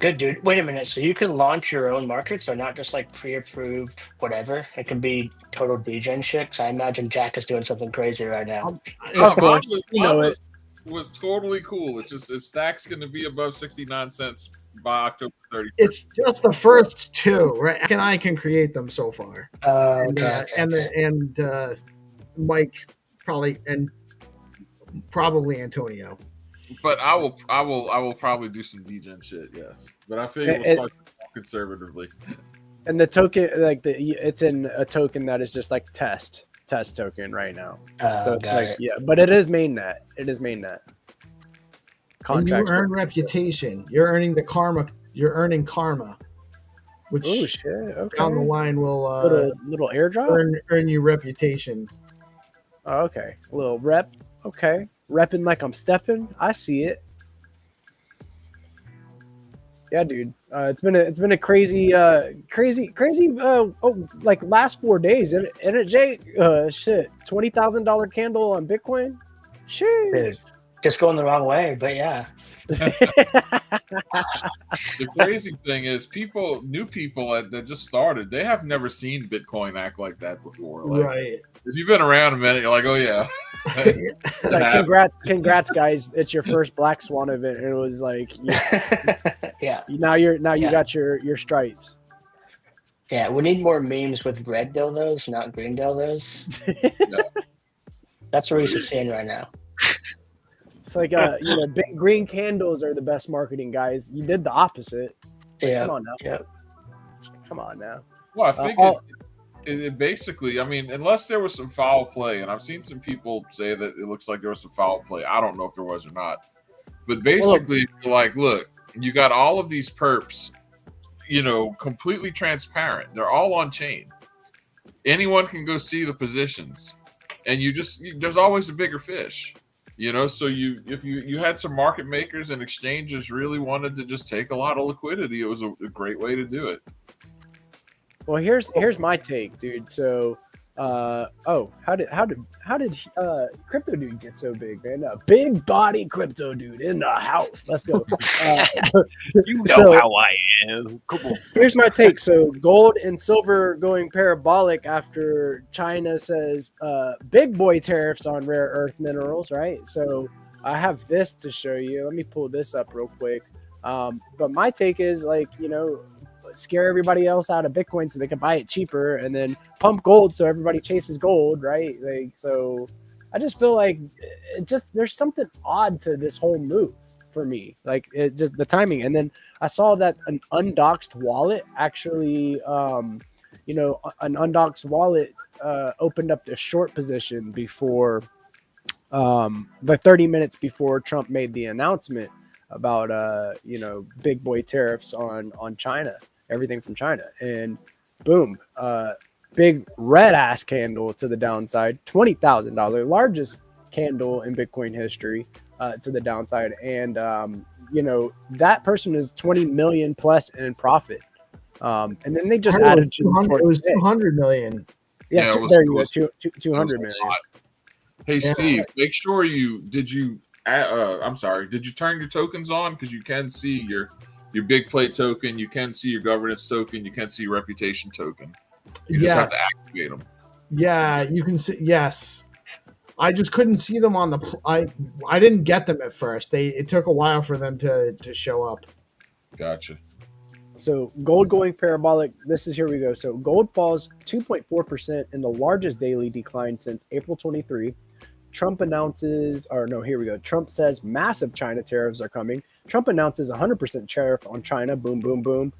Good, dude. Wait a minute. So you can launch your own markets, or not just like pre-approved, whatever? It can be total degen shit. 'Cause I imagine Jack is doing something crazy right now. Of course. You know it. Was totally cool. It's just stack's going to be above 69 cents by October 30th. It's just the first two, right? And I can create them so far. Okay. And Mike probably Antonio. But I will probably do some degen shit, yes. But I figure we'll start conservatively. And the token, like it's in a token that is just like test token right now. So it's like but it is mainnet. It is mainnet. And you earn reputation. You're earning the karma. You're earning karma, which down the line will little airdrop earn you reputation. Oh, okay, a little rep. Okay, repping like I'm stepping. I see it. Yeah, dude. It's been a crazy like last 4 days, and it Jake shit $20,000 candle on Bitcoin. Shit. Dude, just going the wrong way, but yeah. The crazy thing is, new people that just started, they have never seen Bitcoin act like that before. Like, right. If you've been around a minute, you're like, oh yeah. Like, congrats, guys! It's your first Black Swan event, and it was like, yeah. Now you got your stripes. Yeah, we need more memes with red dildos, not green dildos. Yeah. That's what we're seeing right now. It's like big green candles are the best marketing, guys. You did the opposite. Yeah. Come on now. Yep. Come on now. Well, I think it basically, I mean, unless there was some foul play, and I've seen some people say that it looks like there was some foul play. I don't know if there was or not. But basically, like, look, you got all of these perps, completely transparent. They're all on chain. Anyone can go see the positions. And there's always a bigger fish. So if you had some market makers and exchanges really wanted to just take a lot of liquidity, it was a great way to do it. Well, here's my take, dude. So, how did Crypto Dude get so big, man? A big body Crypto Dude in the house. Let's go. How I am. Come on. Here's my take. So, gold and silver going parabolic after China says big boy tariffs on rare earth minerals, right? So, I have this to show you. Let me pull this up real quick. But my take is scare everybody else out of Bitcoin so they can buy it cheaper, and then pump gold so everybody chases gold, right? Like, so I just feel like there's something odd to this whole move for me. Like, it just the timing. And then I saw that an undoxed wallet actually, an undoxed wallet opened up a short position before the 30 minutes before Trump made the announcement about big boy tariffs on China. Everything from China, and boom, big red ass candle to the downside, $20,000, largest candle in Bitcoin history to the downside, and that person is 20 million plus in profit, and then they just added to the short. It was 200 million. Yeah, there you go, 200 million. Hey, Steve, make sure did you turn your tokens on, because you can see your big play token, you can see your governance token, you can see your reputation token. You just have to activate them. Yeah, you can see. Yes, I just couldn't see them on the. I didn't get them at first. It took a while for them to show up. Gotcha. So gold going parabolic. Here we go. So gold falls 2.4% in the largest daily decline since April 23. Trump announces, or no, here we go. Trump says massive China tariffs are coming. Trump announces 100% tariff on China. Boom, boom, boom.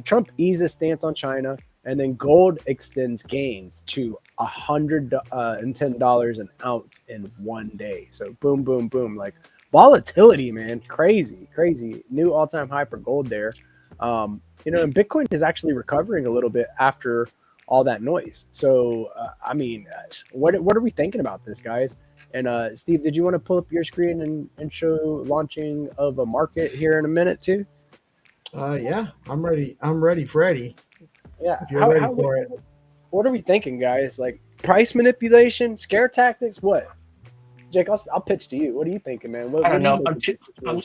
Trump eases stance on China, and then gold extends gains to $110 an ounce in 1 day. So boom, boom, boom. Like volatility, man, crazy. New all-time high for gold there. And Bitcoin is actually recovering a little bit after all that noise. So, what are we thinking about this, guys? And Steve, did you want to pull up your screen and show launching of a market here in a minute too? Yeah, I'm ready. I'm ready, Freddy. Yeah, if you're ready for it. What are we thinking, guys? Like price manipulation, scare tactics, what? Jake, I'll pitch to you. What are you thinking, man? I don't know.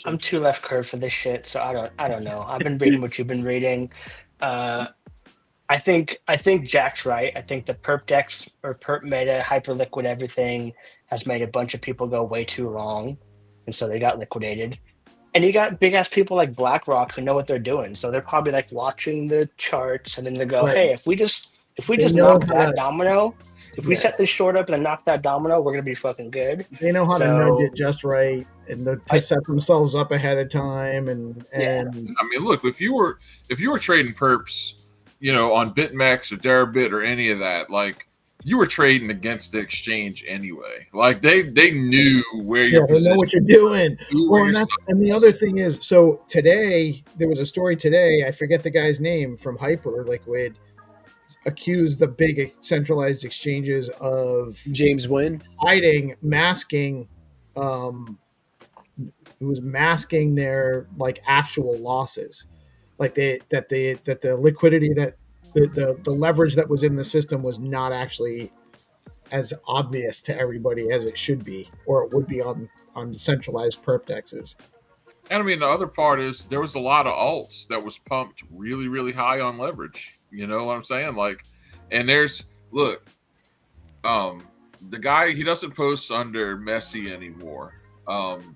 I'm too left curve for this shit, so I don't know. I've been reading what you've been reading. I think Jack's right. I think the perp dex or perp meta, hyperliquid everything has made a bunch of people go way too wrong, and so they got liquidated. And you got big ass people like BlackRock who know what they're doing, so they're probably like watching the charts, and then they go, Right. "Hey, if we just know knock how that to- domino, if we set this short up and then knock that domino, we're gonna be fucking good." They know how to So- nudge it just right and to set themselves up ahead of time. And I mean, look, if you were trading perps, on BitMEX or Deribit or any of that, like you were trading against the exchange anyway. Like they knew where yeah, your they position. know what you're doing. knew where Well, your and the other thing is, so today there was a story today. I forget the guy's name from Hyperliquid. Accused the big centralized exchanges of James Wynn masking. It was masking their like actual losses, like that the liquidity that the leverage that was in the system was not actually as obvious to everybody as it should be, or it would be on centralized perp dexes. And I mean, the other part is there was a lot of alts that was pumped really, really high on leverage. You know what I'm saying? Like, and the guy, he doesn't post under Messi anymore.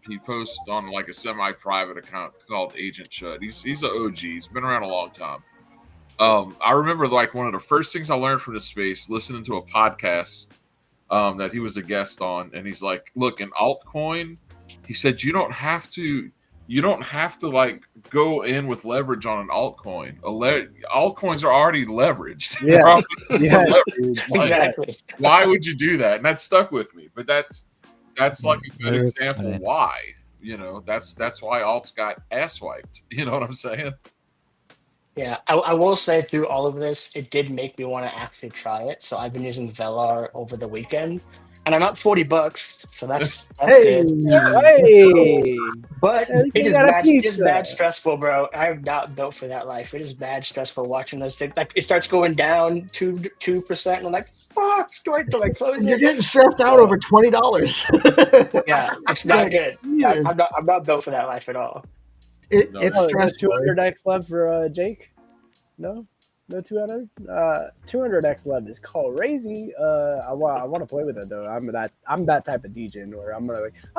He posts on like a semi-private account called Agent Chud. He's an OG. He's been around a long time. I remember like one of the first things I learned from this space, listening to a podcast that he was a guest on, and he's like, "Look, in altcoin," he said, you don't have to like go in with leverage on an altcoin. Altcoins are already leveraged. Yes. Exactly. Why would you do that? And that stuck with me. But that's like a good example why. That's why alts got ass wiped. You know what I'm saying? Yeah, I will say through all of this, it did make me want to actually try it. So I've been using Velar over the weekend, and I'm up $40, so that's Hey, good. Hey, But you it got a is pizza. bad stressful, bro. I'm not built for that life. It is bad stressful watching those things. Like it starts going down 2%, and I'm like, fuck, do I close you're it? getting stressed out over $20. Yeah, it's not good. Jesus. I'm not built for that life at all. It's No stressful. 200x left for Jake. No 200. 200x left is crazy. I want to play with it though. I'm that type of DJ where I'll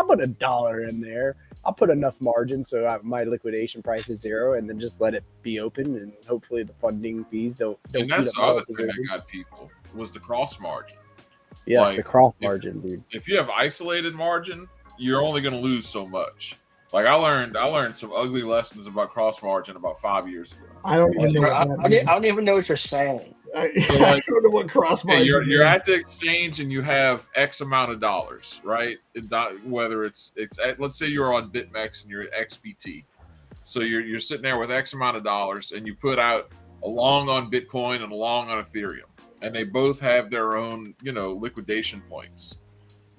put $1 in there. I'll put enough margin so my liquidation price is zero, and then just let it be open, and hopefully the funding fees don't. And that's the other thing that got people was the cross margin. Yes, Like, the cross margin, dude. If you have isolated margin, you're only going to lose so much. Like I learned some ugly lessons about cross margin about 5 years ago. I don't even know. I don't even know what you're saying. I like, don't know what cross margin. You're at the exchange and you have X amount of dollars, right? Whether it's let's say you're on BitMEX and you're at XBT, so you're sitting there with X amount of dollars, and you put out a long on Bitcoin and a long on Ethereum, and they both have their own liquidation points.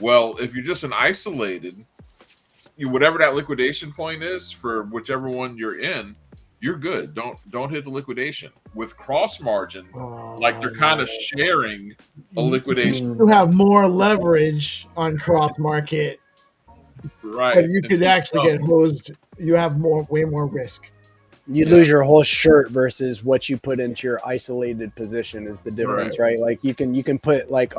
Well, if you're just an isolated, whatever that liquidation point is for whichever one you're in, you're good. Don't hit the liquidation. With cross margin, like they're kind of sharing a liquidation. You have more leverage on cross market, Right. but you could actually get hosed. You have way more risk. You lose your whole shirt versus what you put into your isolated position is the difference, right? Like you can put like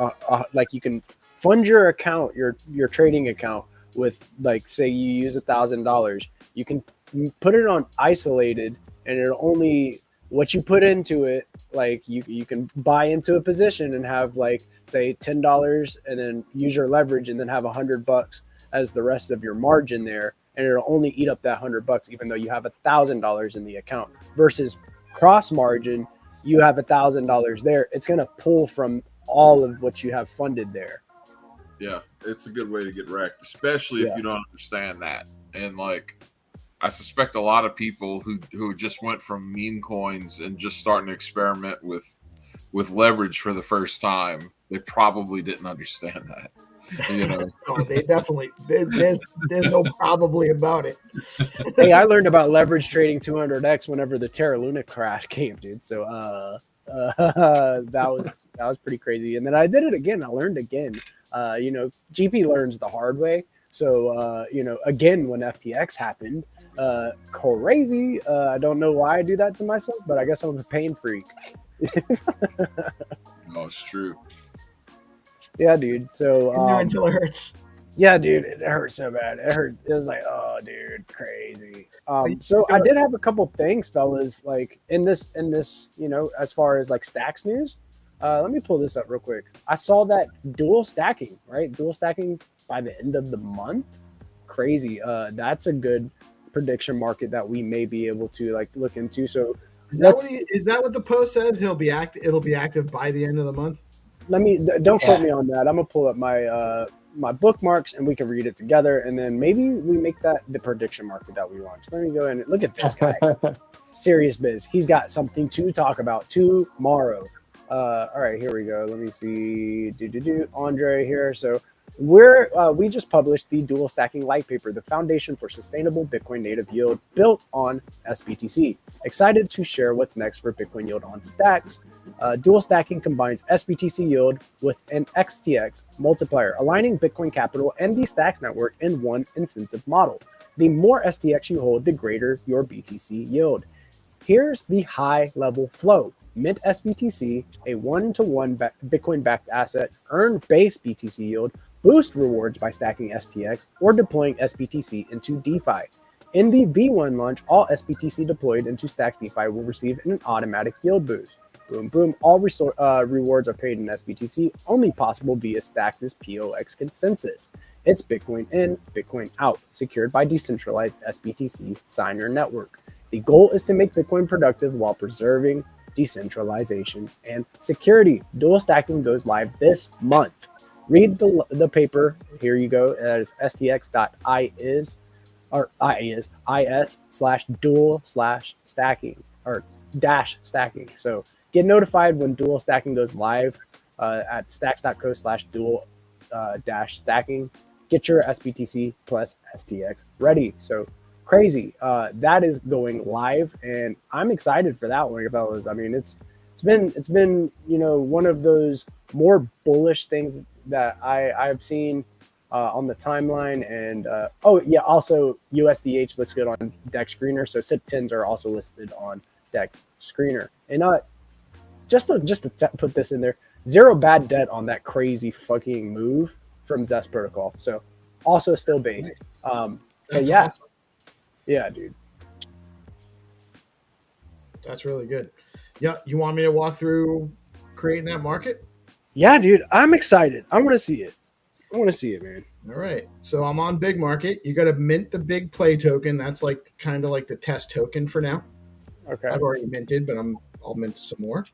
you can fund your account, your trading account with, like, say you use $1,000, you can put it on isolated, and it'll only what you put into it like you can buy into a position and have like say $10 and then use your leverage and then have $100 as the rest of your margin there, and it'll only eat up that $100 even though you have $1,000 in the account. Versus cross margin, you have $1,000 there, it's going to pull from all of what you have funded there. Yeah, it's a good way to get wrecked, especially if you don't understand that. And like, I suspect a lot of people who just went from meme coins and just starting to experiment with leverage for the first time, they probably didn't understand that. You know, Oh, they definitely. There's no probably about it. Hey, I learned about leverage trading 200x whenever the Terra Luna crash came, dude. So that was pretty crazy. And then I did it again. I learned again. You know, GP learns the hard way. So you know, again when FTX happened, crazy. I don't know why I do that to myself, but I guess I'm a pain freak. no, it's true. Yeah, dude. So Until it hurts. yeah, dude, it hurt so bad. It hurt. It was like, oh, dude, crazy. So I did have a couple things, fellas, like in this, you know, as far as like stacks news. Let me pull this up real quick. I saw that dual stacking, right? Dual stacking by the end of the month. Crazy. That's a good prediction market that we may be able to like look into. So is that what the post says? It'll be active by the end of the month. Don't quote me on that. I'm gonna pull up my my bookmarks and we can read it together, and then maybe we make that the prediction market that we want. So let me go in and look at this guy. Serious biz. He's got something to talk about tomorrow. All right, here we go. Let me see. Andre here. So we just published the dual stacking light paper, the foundation for sustainable Bitcoin native yield built on SBTC. Excited to share what's next for Bitcoin yield on Stacks. Dual stacking combines SBTC yield with an XTX multiplier, aligning Bitcoin capital and the Stacks network in one incentive model. The more STX you hold, the greater your BTC yield. Here's the high-level flow. Mint SBTC, a 1-to-1 Bitcoin-backed asset, earn base BTC yield, boost rewards by stacking STX, or deploying SBTC into DeFi. In the V1 launch, all SBTC deployed into Stacks DeFi will receive an automatic yield boost. Boom, boom. All rewards are paid in SBTC, only possible via Stacks' POX consensus. It's Bitcoin in, Bitcoin out, secured by decentralized SBTC signer network. The goal is to make Bitcoin productive while preserving decentralization and security. Dual stacking goes live this month. Read the paper. Here you go. That is stx.is or is/dual/stacking or -stacking. So get notified when dual stacking goes live at stacks.co/dual-stacking. Get your SBTC plus STX ready. So crazy. That is going live, and I'm excited for that one, fellas. I mean, it's been you know, one of those more bullish things that I've seen on the timeline. And also USDH looks good on Dex Screener. So SIP10s are also listed on Dex Screener. And just to put this in there, zero bad debt on that crazy fucking move from Zest Protocol. So also still based. That's yeah. awesome. Yeah, dude. That's really good. Yeah, you want me to walk through creating that market? Yeah, dude. I'm excited. I want to see it. Man. All right. So I'm on Big Market. You got to mint the Big Play token. That's like kind of like the test token for now. Okay. I've already minted, but I'll mint some more.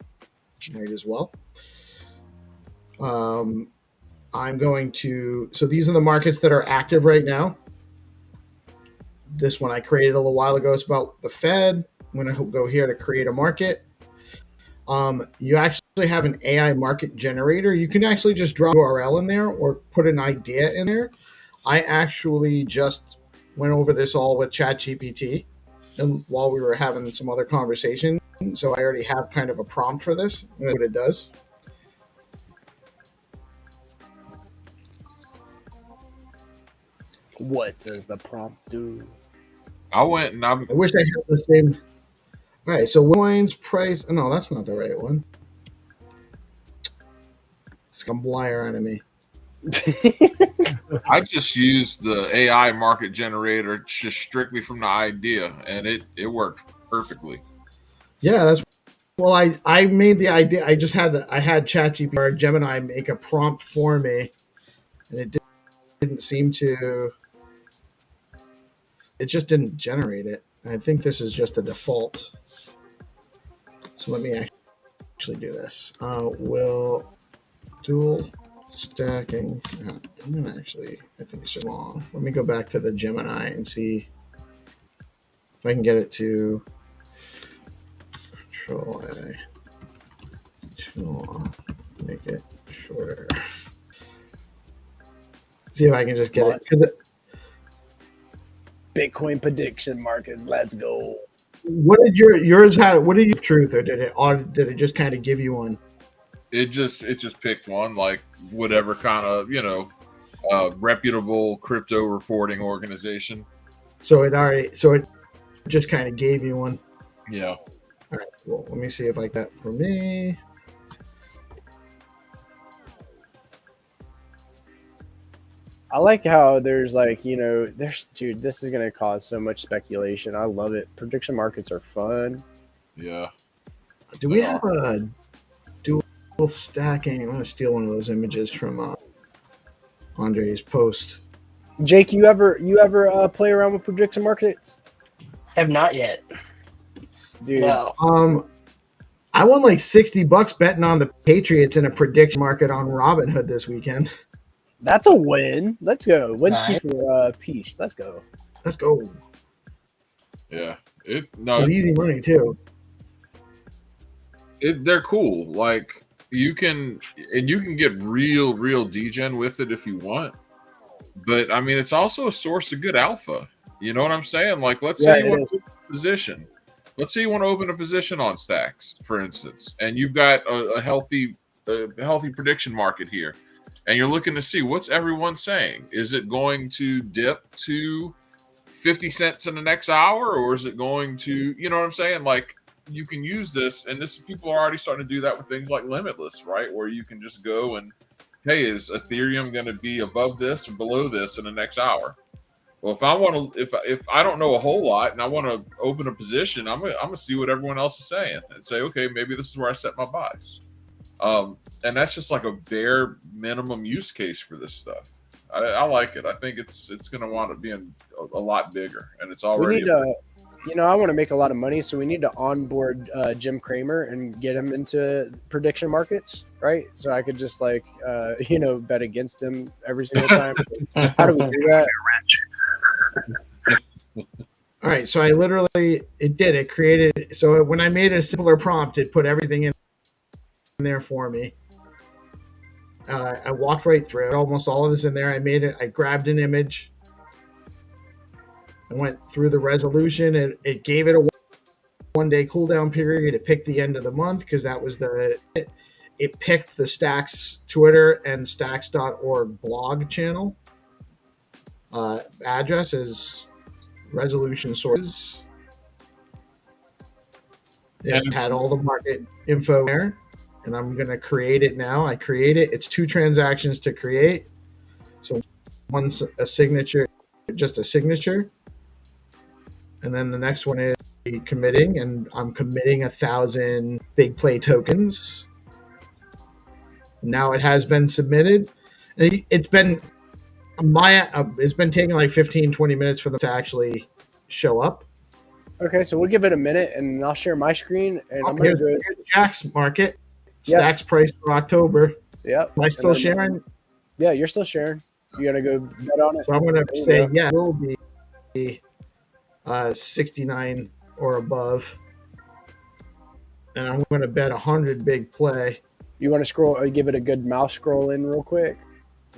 Might as well. I'm going to. So these are the markets that are active right now. This one I created a little while ago. It's about the Fed. I'm going to go here to create a market. You actually have an AI market generator. You can actually just drop an URL in there or put an idea in there. I actually just went over this all with ChatGPT and while we were having some other conversation. So I already have kind of a prompt for this and what it does. What does the prompt do? I went and I wish I had the same. All right, so Bitcoin's price. Oh, no, that's not the right one. It's like a blyer on me. I just used the AI market generator just strictly from the idea, and it worked perfectly. Yeah, that's Well, I made the idea. I had ChatGPT or Gemini make a prompt for me, and it didn't seem to. It just didn't generate it. I think this is just a default. So let me actually do this. Will dual stacking. I'm gonna actually. I think it's wrong. Let me go back to the Gemini and see if I can get it to Control A. Too long. Make it shorter. See if I can just get it. 'Cause Bitcoin prediction markets. Let's go. what did yours have? What did you truth, or did it just kind of give you one? It just picked one, like whatever kind of reputable crypto reporting organization. So it just kind of gave you one. Yeah. All right. Well, let me see if I get that for me. I like how there's like, dude, this is going to cause so much speculation. I love it. Prediction markets are fun. Yeah. Do we have a dual stacking? I'm going to steal one of those images from Andre's post. Jake, you ever play around with prediction markets? Have not yet. Dude. No. I won like $60 betting on the Patriots in a prediction market on Robinhood this weekend. That's a win. Let's go. Wins key Nice. for peace. Let's go. Let's go. Yeah. It was easy money too. They're cool. Like you can get real degen with it if you want. But I mean, it's also a source of good alpha. You know what I'm saying? Like, let's say you want to open a position. Let's say you want to open a position on stacks, for instance, and you've got a healthy prediction market here. And you're looking to see what's everyone saying. Is it going to dip to 50 cents in the next hour, or is it going to, you know what I'm saying? Like you can use this, and people are already starting to do that with things like Limitless, right? Where you can just go and, hey, is Ethereum going to be above this or below this in the next hour? Well, if I don't know a whole lot and I want to open a position, I'm gonna see what everyone else is saying and say, okay, maybe this is where I set my buys. And that's just like a bare minimum use case for this stuff. I like it. I think it's going to wind up being a lot bigger, and it's already. I want to make a lot of money, so we need to onboard Jim Cramer and get him into prediction markets, right? So I could just bet against him every single time. How do we do that? All right, so it created. So when I made a simpler prompt, it put everything in there for me. I walked right through it. Almost all of this in there. I grabbed an image. I went through the resolution. It gave it a 1 day cooldown period. It picked the end of the month because that was it picked the Stacks Twitter and Stacks.org blog channel. Address is resolution sources. It had all the market info there. And I'm going to create it now. I create it. It's 2 transactions to create. So one's a signature, just a signature. And then the next one is committing. And I'm committing 1,000 big play tokens. Now it has been submitted. And it's been taking like 15, 20 minutes for them to actually show up. Okay, so we'll give it a minute and I'll share my screen. And I'm going to go Jack's market. Stacks price for October. Yep. Am I still sharing? Yeah, you're still sharing. You gonna go bet on it? So I'm gonna say it will be 69 or above, and I'm gonna bet 100 big play. You want to scroll or give it a good mouse scroll in real quick,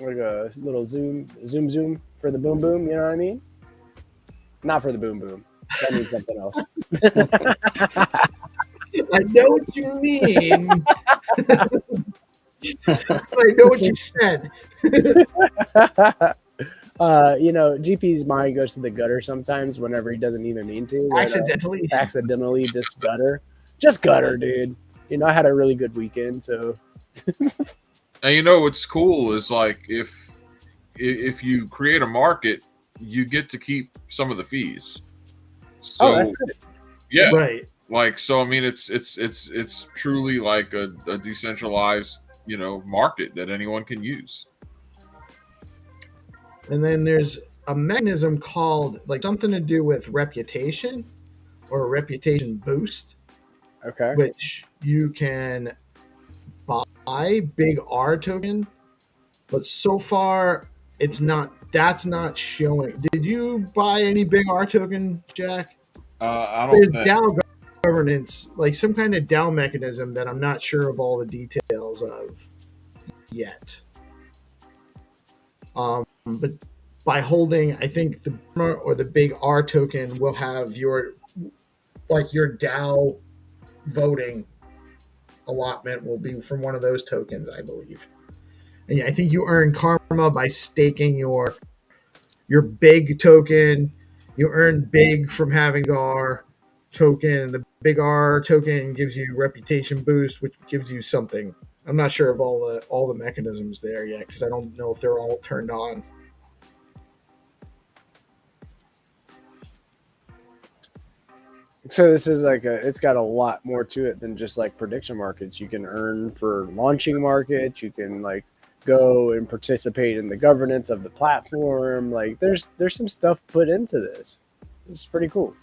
like a little zoom for the boom boom. You know what I mean? Not for the boom boom. That means something else. I know what you mean. I know what you said. GP's mind goes to the gutter sometimes whenever he doesn't even mean to. Accidentally just gutter, dude. I had a really good weekend, so. And what's cool is like if you create a market, you get to keep some of the fees. So, that's it. Yeah. Right. Like, so I mean, it's truly like a decentralized, market that anyone can use. And then there's a mechanism called like something to do with reputation or a reputation boost, Okay. which you can buy big R token, but so far that's not showing. Did you buy any big R token, Jack? I There's don't think. DAO governance, like some kind of DAO mechanism that I'm not sure of all the details of yet. But by holding, I think the big R token will have your DAO voting allotment will be from one of those tokens, I believe. And yeah, I think you earn karma by staking your big token. You earn big from having R token. The big R token gives you reputation boost, which gives you something. I'm not sure of all the mechanisms there yet because I don't know if they're all turned on. So this is like it's got a lot more to it than just like prediction markets. You can earn for launching markets. You can like go and participate in the governance of the platform. Like there's some stuff put into this. This is pretty cool.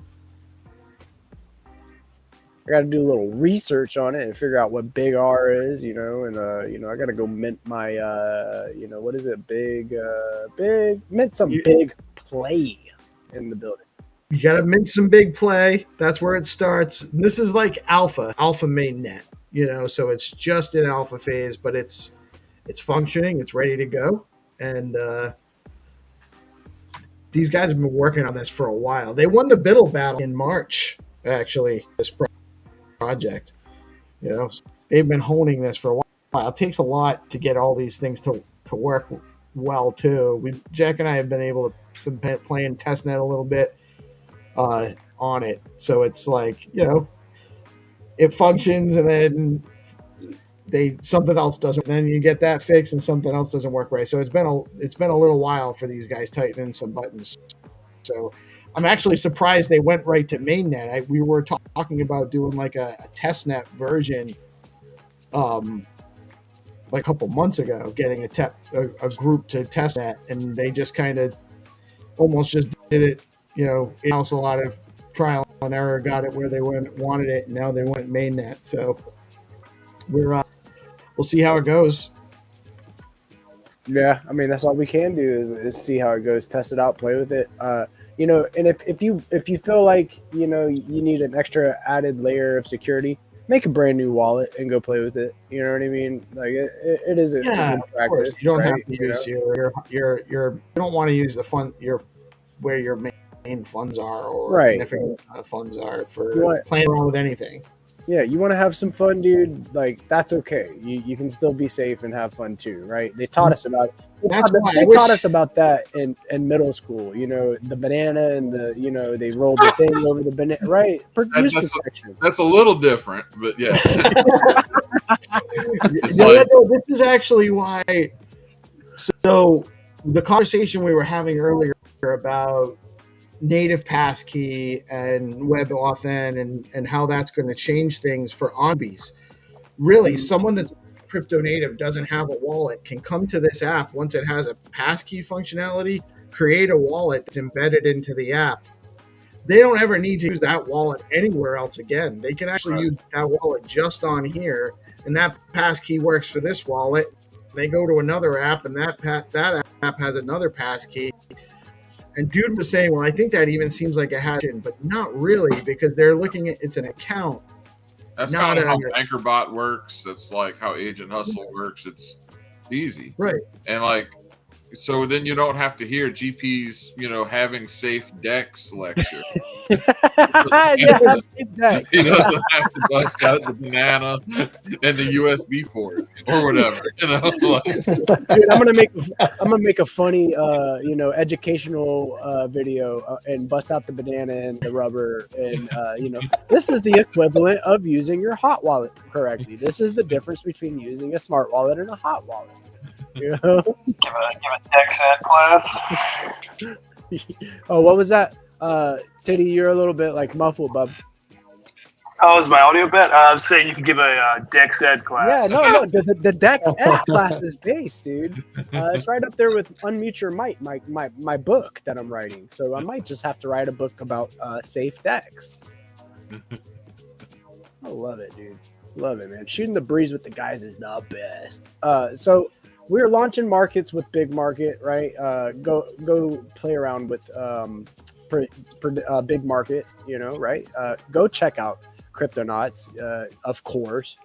I got to do a little research on it and figure out what big R is, and I got to go mint my, what is it? Mint some big play in the building. You got to mint some big play. That's where it starts. And this is like alpha mainnet, so it's just in alpha phase, but it's functioning. It's ready to go. And these guys have been working on this for a while. They won the Biddle battle in March, actually, this project. They've been honing this for a while. It takes a lot to get all these things to work well, too. Jack and I have been able to playing testnet a little bit on it, so it's like it functions, and then something else doesn't. Then you get that fixed, and something else doesn't work right. So it's been a little while for these guys tightening some buttons. So I'm actually surprised they went right to mainnet. We were talking about doing like a testnet version, like a couple months ago, getting a group to testnet, and they just kind of almost just did it. In-house, a lot of trial and error, got it where they wanted it, and now they went mainnet. So we'll see how it goes. Yeah, I mean that's all we can do is see how it goes, test it out, play with it. And if you feel like you need an extra added layer of security, make a brand new wallet and go play with it. You know what I mean? Like it is a good practice. You don't right? have to use you don't want to use the fund where your main funds are or significant funds are for playing around with anything. Yeah, you want to have some fun, dude. Like that's okay. You can still be safe and have fun too, right? They taught us about it. Taught us about that in middle school. The banana and they rolled the thing over the banana, right? That's a little different, but yeah. This is actually why. So the conversation we were having earlier about native passkey and WebAuthn and how that's going to change things for OnBees. Really, someone that's crypto native doesn't have a wallet can come to this app once it has a passkey functionality, create a wallet that's embedded into the app. They don't ever need to use that wallet anywhere else again. They can actually use that wallet just on here, and that passkey works for this wallet. They go to another app, and that app has another passkey. And dude was saying, well, I think that even seems like a hash, but not really, because they're looking at it's an account. That's kind of how AnchorBot works. That's like how Agent Hustle works. It's easy. Right. And like, so then you don't have to hear GP's, having safe DEX lecture. Yeah, safe DEX. He doesn't have to bust out the banana and the USB port or whatever. Dude, I'm gonna make a funny, educational video and bust out the banana and the rubber, and this is the equivalent of using your hot wallet correctly. This is the difference between using a smart wallet and a hot wallet. Give a DEX ed class. Oh, what was that? Titty, you're a little bit like muffled, bub. Oh, is my audio bit? I was saying you could give a Dex Ed class. Yeah, no, the Deck Ed class is based, dude. It's right up there with Unmute Your Mic, my book that I'm writing. So I might just have to write a book about safe decks. I love it, dude. Love it, man. Shooting the breeze with the guys is the best. So we're launching markets with Big Market, right? Go play around with Big Market, right? Go check out Cryptonauts, of course.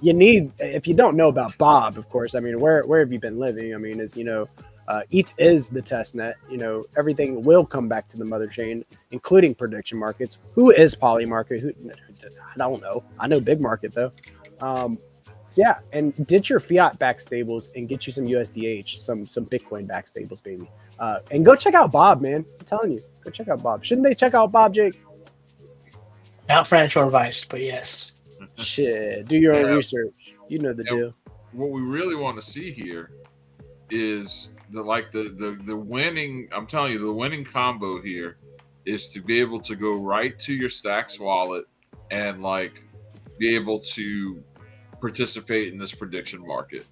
You need, if you don't know about Bob, of course, I mean, where have you been living? I mean, ETH is the test net. Everything will come back to the mother chain, including prediction markets. Who is Poly Market? I don't know. I know Big Market though. Yeah, and ditch your fiat back stables and get you some USDH, some Bitcoin back stables, baby. And go check out Bob, man. I'm telling you, go check out Bob. Shouldn't they check out Bob, Jake? Not financial advice, but yes. Shit, do your own research. You know the deal. What we really want to see here is the winning. I'm telling you, the winning combo here is to be able to go right to your Stacks wallet and be able to participate in this prediction market.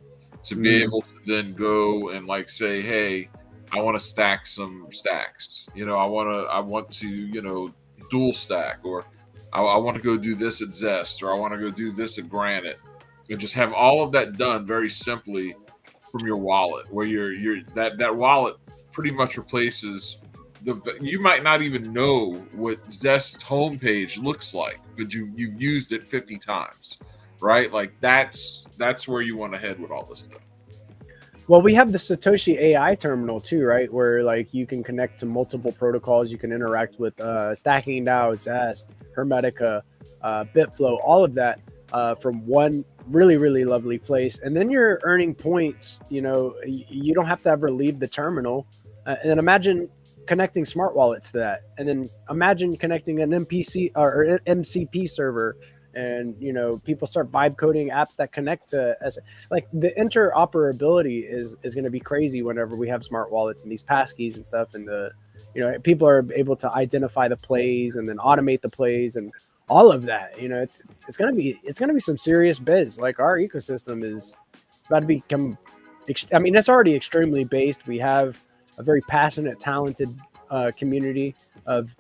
To be able to then go and say, hey, I want to stack some stacks. I want to dual stack, or I want to go do this at Zest, or I want to go do this at Granite, and just have all of that done very simply from your wallet, where that wallet pretty much replaces you might not even know what Zest homepage looks like, but you've used it 50 times, right? That's where you want to head with all this stuff. Well, we have the Satoshi AI terminal too, right? Where you can connect to multiple protocols. You can interact with Stacking DAO, Zest, Hermetica, Bitflow, all of that from one really, really lovely place. And then you're earning points. You don't have to ever leave the terminal. And then imagine connecting smart wallets to that. And then imagine connecting an MPC or MCP server. And people start vibe coding apps that connect to the interoperability is going to be crazy whenever we have smart wallets and these passkeys and stuff, and people are able to identify the plays and then automate the plays and all of that. It's gonna be some serious biz. Our ecosystem is about to become. It's already extremely based. We have a very passionate, talented community of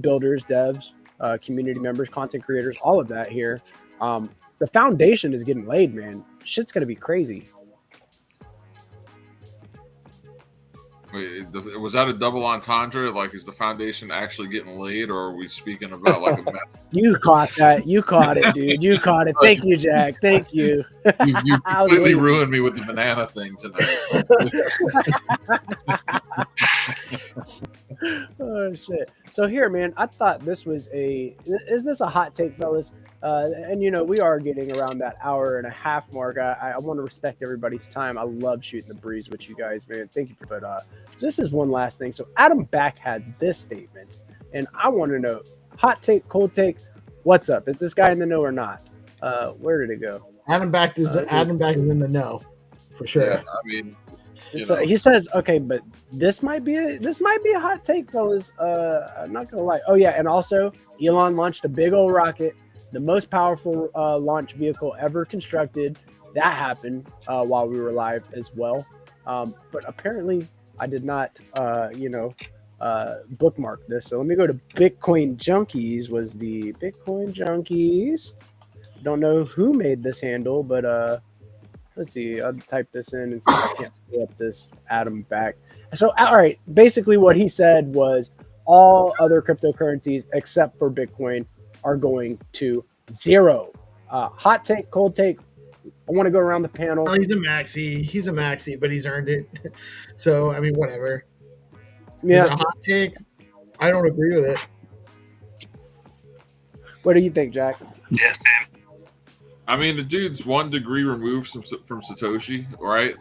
builders, devs. Community members, content creators, all of that here. The foundation is getting laid, man. Shit's gonna be crazy. Wait, was that a double entendre? Is the foundation actually getting laid, or are we speaking about a You caught that. You caught it, dude. You caught it. Thank you, Jack. Thank you. You completely ruined me with the banana thing tonight. Oh shit. So here, man, I thought this was is this a hot take, fellas? And we are getting around that hour and a half mark. I want to respect everybody's time. I love shooting the breeze with you guys, man. Thank you. But this is one last thing. So Adam Back had this statement, and I want to know, hot take, cold take, what's up? Is this guy in the know or not? Where did it go? Adam Back is in the know for sure. Yeah, he says, okay, but this might be a hot take, fellas. I'm not gonna lie. Oh yeah, and also Elon launched a big old rocket, the most powerful launch vehicle ever constructed. That happened while we were live as well. But apparently I did not, bookmark this. So let me go to Bitcoin Junkies. Was the Bitcoin Junkies? Don't know who made this handle, but let's see. I'll type this in and see if I can't pull up this Adam Back. So, all right. Basically, what he said was all other cryptocurrencies except for Bitcoin are going to zero. Hot take, cold take. I want to go around the panel. Well, he's a maxi, but he's earned it. So, whatever. Yeah. Is it a hot take? I don't agree with it. What do you think, Jack? Yeah, same. The dude's 1 degree removed from Satoshi, right?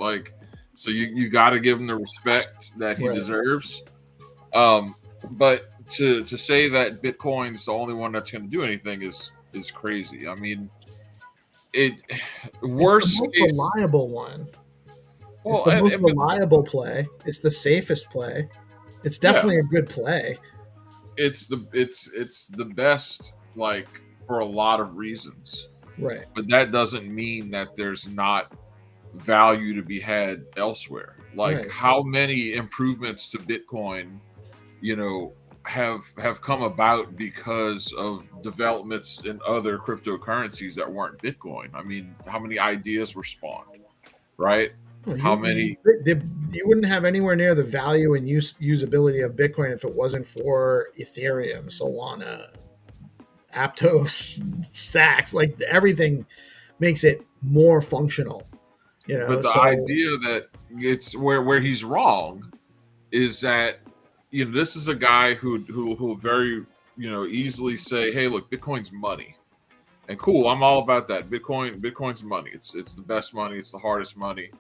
So you got to give him the respect that he deserves. But to say that Bitcoin's the only one that's going to do anything is crazy. It's the most reliable one. It's the most reliable play. It's the safest play. It's definitely a good play. It's the best for a lot of reasons. Right. But that doesn't mean that there's not value to be had elsewhere. Like Right. how many improvements to Bitcoin, have come about because of developments in other cryptocurrencies that weren't Bitcoin. I mean, how many ideas were spawned, right? How many? You wouldn't have anywhere near the value and usability of Bitcoin if it wasn't for Ethereum, Solana, Aptos, Stacks. Like everything makes it more functional. But the idea that it's where he's wrong is that this is a guy who very easily say, hey, look, Bitcoin's money, and cool, I'm all about that. Bitcoin's money. It's the best money. It's the hardest money.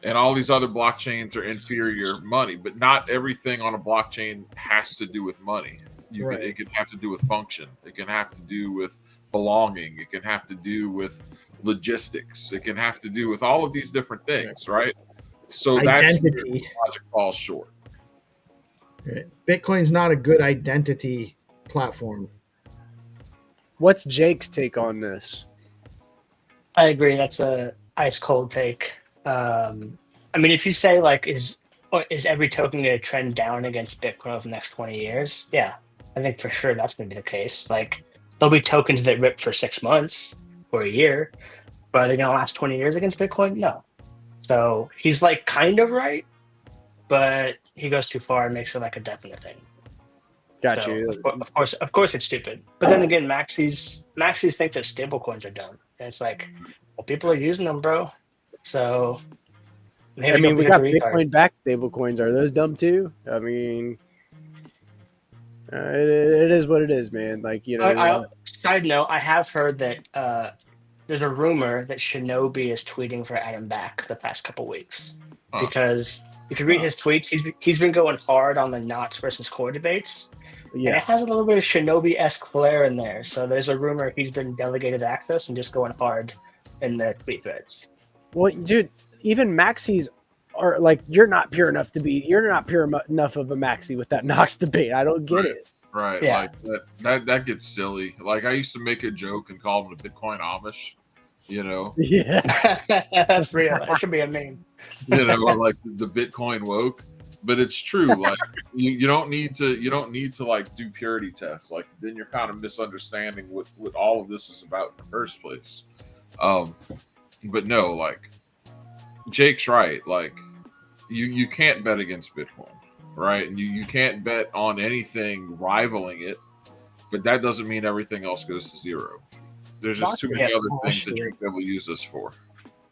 And all these other blockchains are inferior money, but not everything on a blockchain has to do with money. It can have to do with function. It can have to do with belonging. It can have to do with logistics. It can have to do with all of these different things, right? So that's where the logic falls short. Right. Bitcoin's not a good identity platform. What's Jake's take on this? I agree. That's a ice cold take. I mean, if you say like, is every token going to trend down against Bitcoin over the next 20 years? Yeah, I think for sure that's going to be the case. Like, there'll be tokens that rip for 6 months or a year, but are they going to last 20 years against Bitcoin? No. So he's like kind of right, but he goes too far and makes it like a definite thing. Got So, you. Of course, it's stupid. But then again, maxis think that stablecoins are dumb, and it's like, well, people are using them, bro. So, I mean, we got Bitcoin-backed stablecoins. Are those dumb too? I mean, it is what it is, man. Like Side note: I have heard that there's a rumor that Shinobi is tweeting for Adam Back the past couple weeks because if you read his tweets, he's been going hard on the Knots versus Core debates. Yes. And it has a little bit of Shinobi-esque flair in there. So there's a rumor he's been delegated access and just going hard in the tweet threads. Well, dude, even maxis are like, you're not pure enough of a maxi with that Knox debate. I don't get it. Right. Yeah. Like that gets silly. Like I used to make a joke and call them the Bitcoin Amish, Yeah. That's real. That should be a meme. Or like the Bitcoin woke. But it's true. Like you don't need to like do purity tests. Like then you're kind of misunderstanding what all of this is about in the first place. But no, like Jake's right. Like you can't bet against Bitcoin, right? And you can't bet on anything rivaling it. But that doesn't mean everything else goes to zero. There's just too many other things that you'll be able to use this for.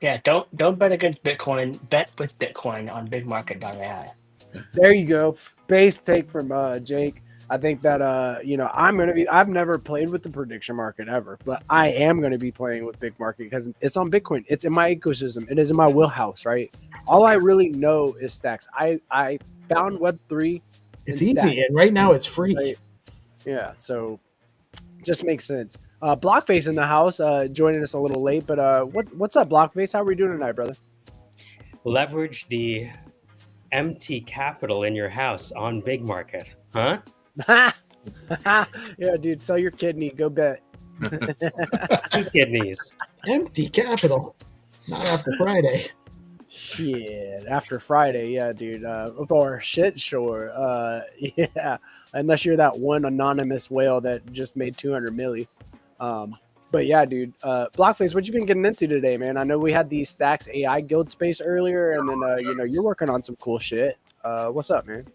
Yeah, don't bet against Bitcoin. Bet with Bitcoin on bigmarket.ai. There you go. Base take from Jake. I think that I've never played with the prediction market ever, but I am going to be playing with Big Market because it's on Bitcoin. It's in my ecosystem. It is in my wheelhouse, right? All I really know is stacks. I found Web3. It's easy, stacks. And right now it's free. Right? Yeah, so just makes sense. Blockface in the house, joining us a little late, but what's up, Blockface? How are we doing tonight, brother? Leverage the empty capital in your house on Big Market, huh? Yeah, dude, sell your kidney, go bet. 2 kidneys. Empty capital. Not after Friday. Shit, after Friday, yeah, dude. Or shit, sure. Yeah, unless you're that one anonymous whale that just made 200 milli. But yeah, dude, Blockface, what you been getting into today, man? I know we had the Stacks AI guild space earlier, and then you're working on some cool shit. What's up, man?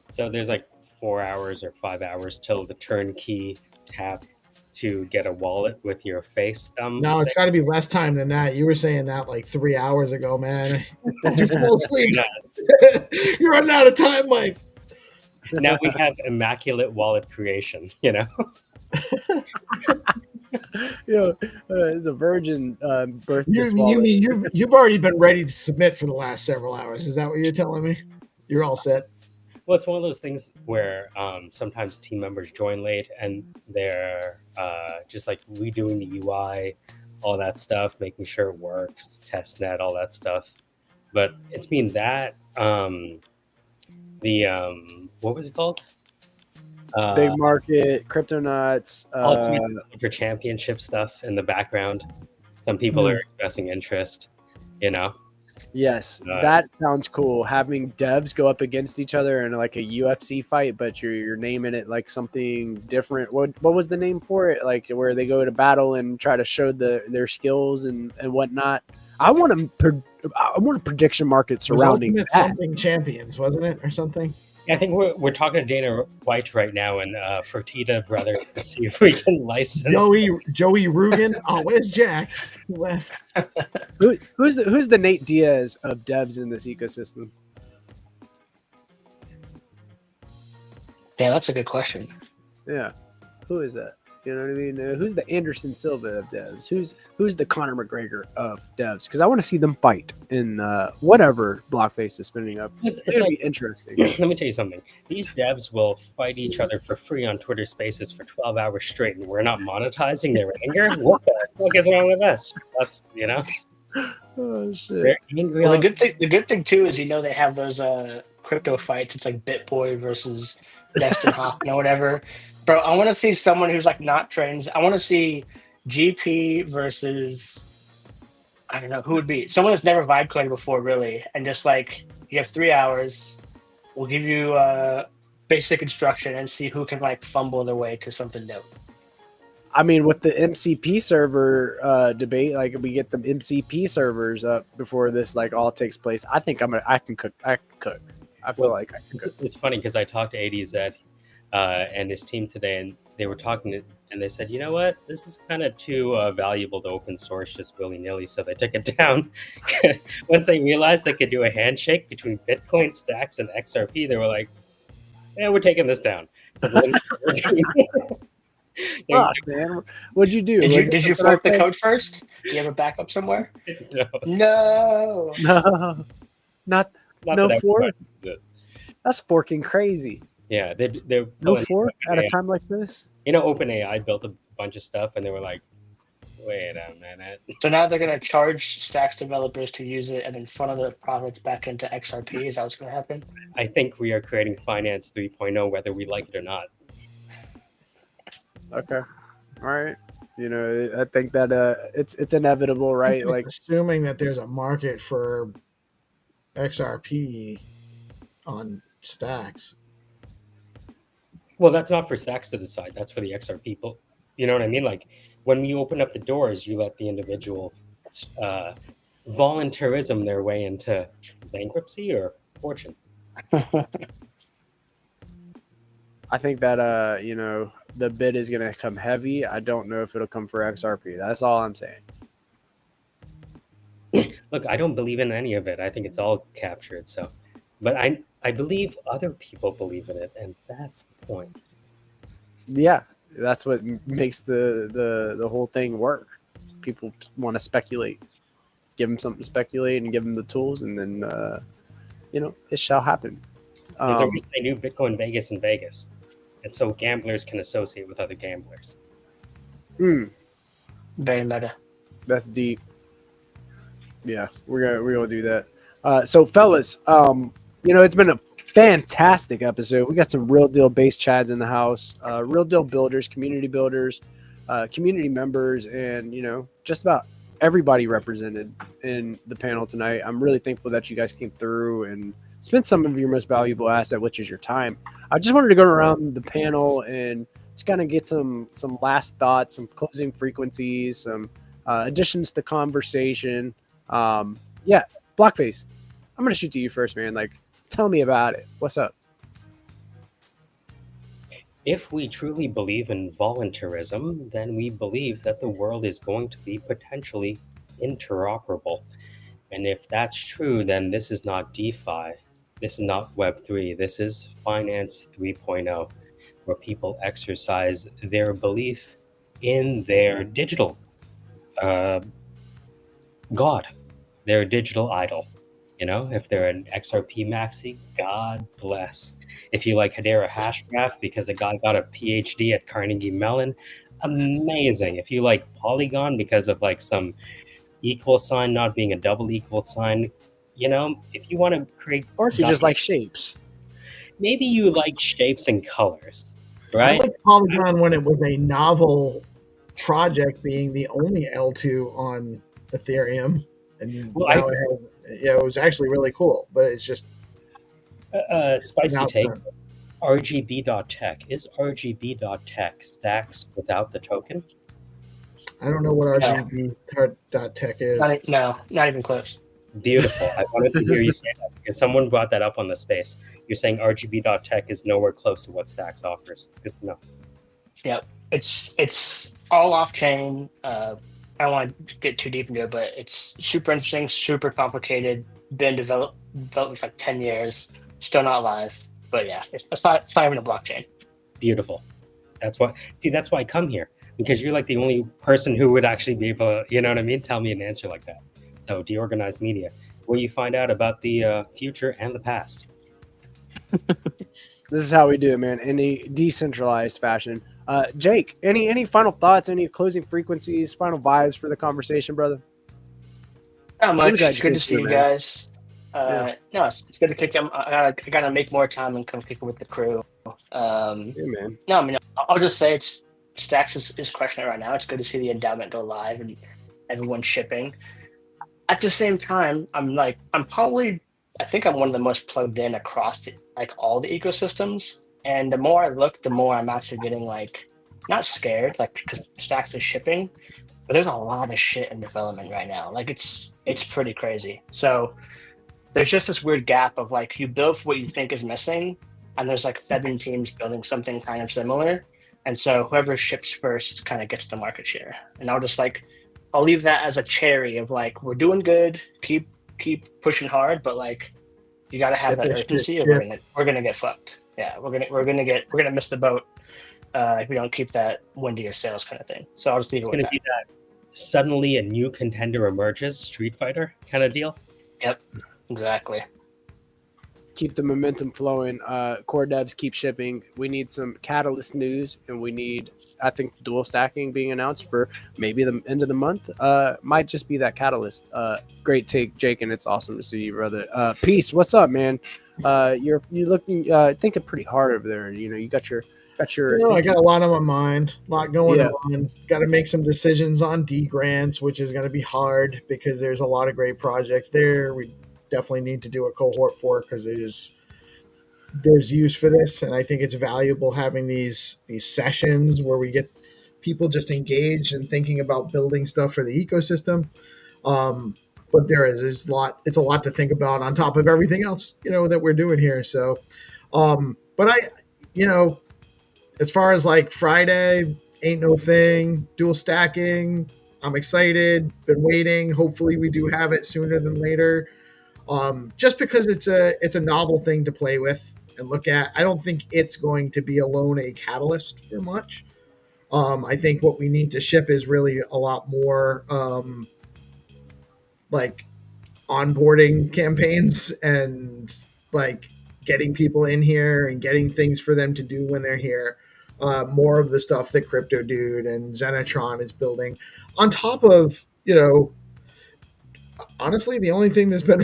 So there's like 4 hours or 5 hours till the turnkey tap to get a wallet with your face thumb. No, it's got to be less time than that. You were saying that like 3 hours ago, man. You fall asleep. You're running out of time, Mike. Now we have immaculate wallet creation, It's a virgin birth. You mean you've already been ready to submit for the last several hours? Is that what you're telling me? You're all set. Well, it's one of those things where sometimes team members join late and they're just like redoing the UI, all that stuff, making sure it works, testnet, all that stuff. But it's been that what was it called? Big market, crypto nuts. Ultimate for championship stuff in the background. Some people are expressing interest, you know. Yes, that sounds cool. Having devs go up against each other in like a UFC fight, but you're naming it like something different. What was the name for it? Like where they go to battle and try to show their skills and whatnot. I want a prediction market surrounding Ultimate that. something champions, wasn't it, or something? I think we're talking to Dana White right now and Fertitta Brothers to see if we can license Joey Rugen. Oh, where's Jack? He left. Who's the Nate Diaz of devs in this ecosystem? Damn, that's a good question. Yeah, who is that? You know what I mean? Who's the Anderson Silva of devs? Who's the Conor McGregor of devs? Because I want to see them fight in whatever Blockface is spinning up. It's gonna be interesting. Let me tell you something. These devs will fight each other for free on Twitter Spaces for 12 hours straight, and we're not monetizing their anger. What the fuck is wrong with us? That's Oh shit. They're angry. Well, the good thing too is they have those crypto fights. It's like BitBoy versus Destin Hoffman or whatever. Bro, I want to see someone who's like not trained. I want to see GP versus, I don't know who would be someone that's never vibe coded before, really, and just like you have 3 hours. We'll give you basic instruction and see who can like fumble their way to something new. I mean, with the MCP server debate, like we get the MCP servers up before this like all takes place. I think I can cook. I feel like I can cook. It's funny because I talked to ADZ and his team today, and they were talking and they said, you know what, this is kind of too valuable to open source just willy-nilly, so they took it down. Once they realized they could do a handshake between Bitcoin, Stacks, and XRP, they were like, yeah, we're taking this down. So Fuck, man. What'd you do? Did you fork the code first? Do you have a backup somewhere? No. Not no fork. That's forking crazy. Yeah, they're no fork at a time like this. OpenAI built a bunch of stuff, and they were like, "Wait a minute." So now they're gonna charge Stacks developers to use it, and then funnel the profits back into XRP. Is that what's gonna happen? I think we are creating Finance 3.0, whether we like it or not. Okay, all right. I think that it's inevitable, right? Like assuming that there's a market for XRP on Stacks. Well, that's not for Stacks to decide. That's for the XR people. You know what I mean? Like when you open up the doors, you let the individual voluntarism their way into bankruptcy or fortune. I think that the bid is going to come heavy. I don't know if it'll come for XRP. That's all I'm saying. Look, I don't believe in any of it. I think it's all captured. So, but I believe other people believe in it, and that's the point. Yeah, that's what makes the whole thing work. People want to speculate. Give them something to speculate and give them the tools, and then it shall happen. There's a reason they do Bitcoin Vegas in Vegas, and so gamblers can associate with other gamblers. Very meta. That's deep. Yeah, we're gonna do that. So, fellas, it's been a fantastic episode. We got some real deal base chads in the house, real deal builders, community members, and just about everybody represented in the panel tonight. I'm really thankful that you guys came through and spent some of your most valuable asset, which is your time. I just wanted to go around the panel and just kind of get some last thoughts, some closing frequencies, some additions to conversation. Blockface, I'm gonna shoot to you first, man. Like, tell me about it. What's up? If we truly believe in voluntarism, then we believe that the world is going to be potentially interoperable. And if that's true, then this is not DeFi. This is not Web3. This is Finance 3.0, where people exercise their belief in their digital God, their digital idol. If they're an XRP maxi, God bless. If you like Hedera Hashgraph because a guy got a PhD at Carnegie Mellon, amazing. If you like Polygon because of like some equal sign not being a double equal sign, if you want to create, or if you just like shapes, maybe you like shapes and colors. I right? like Polygon when it was a novel project, being the only L2 on Ethereum, and Well, now it was actually really cool. But it's just spicy now take. done. RGB.tech. Is RGB.tech stacks without the token? I don't know what RGB.tech is. Not even close. Beautiful. I wanted to hear you say that because someone brought that up on the space. You're saying RGB.tech is nowhere close to what Stacks offers. Good to know. Yep, it's all off chain. I don't want to get too deep into it, but it's super interesting, super complicated. Been developed for like 10 years, still not live. But yeah, it's not even a blockchain. Beautiful. That's why I come here, because you're like the only person who would actually be able to, you know what I mean, tell me an answer like that. So DeOrganized Media, where you find out about the future and the past. This is how we do it, man, in a decentralized fashion. Jake, any final thoughts, any closing frequencies, final vibes for the conversation, brother? Not much. What did you Good to guys see do, you man? guys. Yeah. No, it's good to kick them. I gotta make more time and come kick it with the crew. Yeah, man. No, I mean, I'll just say Stacks is crushing it right now. It's good to see the endowment go live and everyone's shipping. At the same time, I think I'm one of the most plugged in across all the ecosystems. And the more I look, the more I'm actually getting not scared, because Stacks is shipping, but there's a lot of shit in development right now. It's pretty crazy. So there's just this weird gap of you build for what you think is missing, and there's 7 teams building something kind of similar. And so whoever ships first kind of gets the market share. And I'll leave that as a cherry of we're doing good, keep pushing hard, but you got to have Get that this urgency, shit or we're gonna get fucked. Yeah, we're gonna miss the boat if we don't keep that wind to your sails kind of thing. So I'll just leave It's it going with to be that suddenly a new contender emerges, Street Fighter kind of deal. Yep, exactly. Keep the momentum flowing. Core devs keep shipping. We need some catalyst news, and we need, I think, dual stacking being announced for maybe the end of the month. Might just be that catalyst. Great take, Jake, and it's awesome to see you, brother. Peace. What's up, man? You're looking thinking pretty hard over there. You got your. I got a lot on my mind, a lot going on. Got to make some decisions on D grants, which is going to be hard because there's a lot of great projects there. We definitely need to do a cohort for because there's use for this, and I think it's valuable having these sessions where we get people just engaged and thinking about building stuff for the ecosystem. But it's a lot to think about on top of everything else that we're doing here. So, but as far as Friday, ain't no thing, dual stacking, I'm excited, been waiting. Hopefully we do have it sooner than later. Just because it's a novel thing to play with and look at. I don't think it's going to be alone a catalyst for much. I think what we need to ship is really a lot more onboarding campaigns and getting people in here and getting things for them to do when they're here. More of the stuff that Crypto Dude and Zenitron is building on top of, honestly, the only thing that's been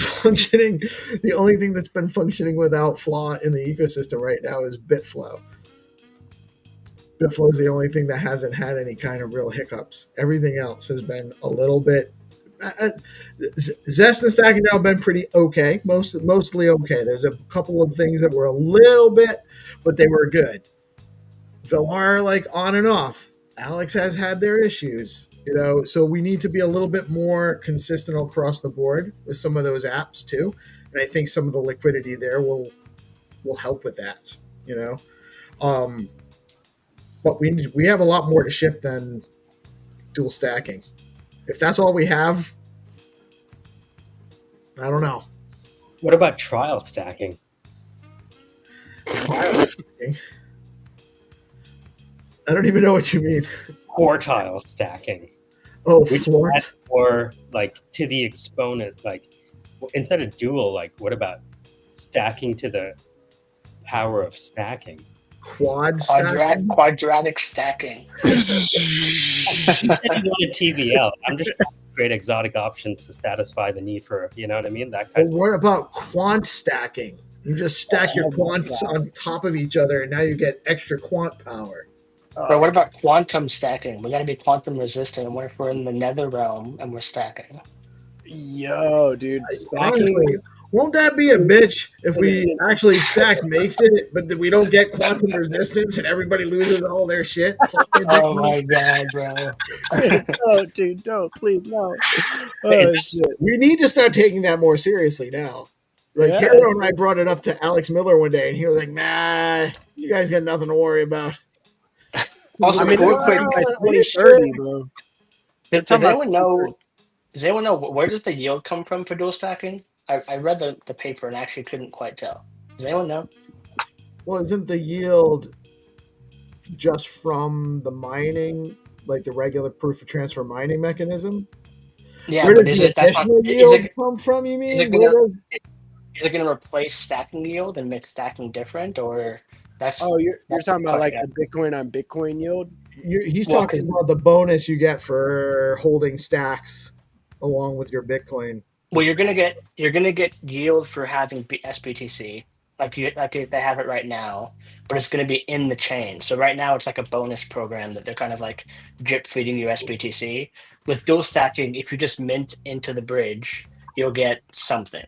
functioning without flaw in the ecosystem right now is Bitflow. Bitflow is the only thing that hasn't had any kind of real hiccups. Everything else has been a little bit. Zest and Stacking now have been pretty okay, mostly okay. There's a couple of things that were a little bit, but they were good. Velar, on and off. Alex has had their issues, so we need to be a little bit more consistent across the board with some of those apps too. And I think some of the liquidity there will help with that, but we have a lot more to ship than dual stacking. If that's all we have, I don't know. What about trial stacking? Trial stacking? I don't even know what you mean. Quartile stacking. Oh, which is more to the exponent. Instead of dual, what about stacking to the power of stacking? Quadratic stacking. You said you wanted TVL. I'm just trying to create exotic options to satisfy the need for, you know what I mean? That kind what about quant stacking? You just stack your quants on top of each other, and now you get extra quant power. But what about quantum stacking? We got to be quantum resistant. What if we're in the nether realm and we're stacking? Yo, dude, stacking. Honestly, won't that be a bitch if we actually stacks makes it, but we don't get quantum resistance and everybody loses all their shit? Plus their Oh Bitcoin? my god, bro! No, dude, don't, please, no. Oh shit. We need to start taking that more seriously now. Like Yeah. Hero and I brought it up to Alex Miller one day, and he was like, "Nah, you guys got nothing to worry about." Also, I mean, real quick, by are you 2030, bro. does talking about anyone know? Does anyone know where does the yield come from for dual stacking? I read the paper and actually couldn't quite tell. Does anyone know? Well, isn't the yield just from the mining, like the regular proof of transfer mining mechanism? Yeah, Where but does is the it that's not? additional Is yield it come from? You is it mean? gonna is it gonna replace stacking yield and make stacking different, or that's? Oh, you're that's talking about like question. the Bitcoin on Bitcoin yield? He's Well, talking about the bonus you get for holding stacks along with your Bitcoin. Well, you're gonna get yield for having SBTC, like they have it right now, but it's gonna be in the chain. So right now it's like a bonus program that they're kind of like drip feeding you SBTC. With dual stacking, if you just mint into the bridge, you'll get something.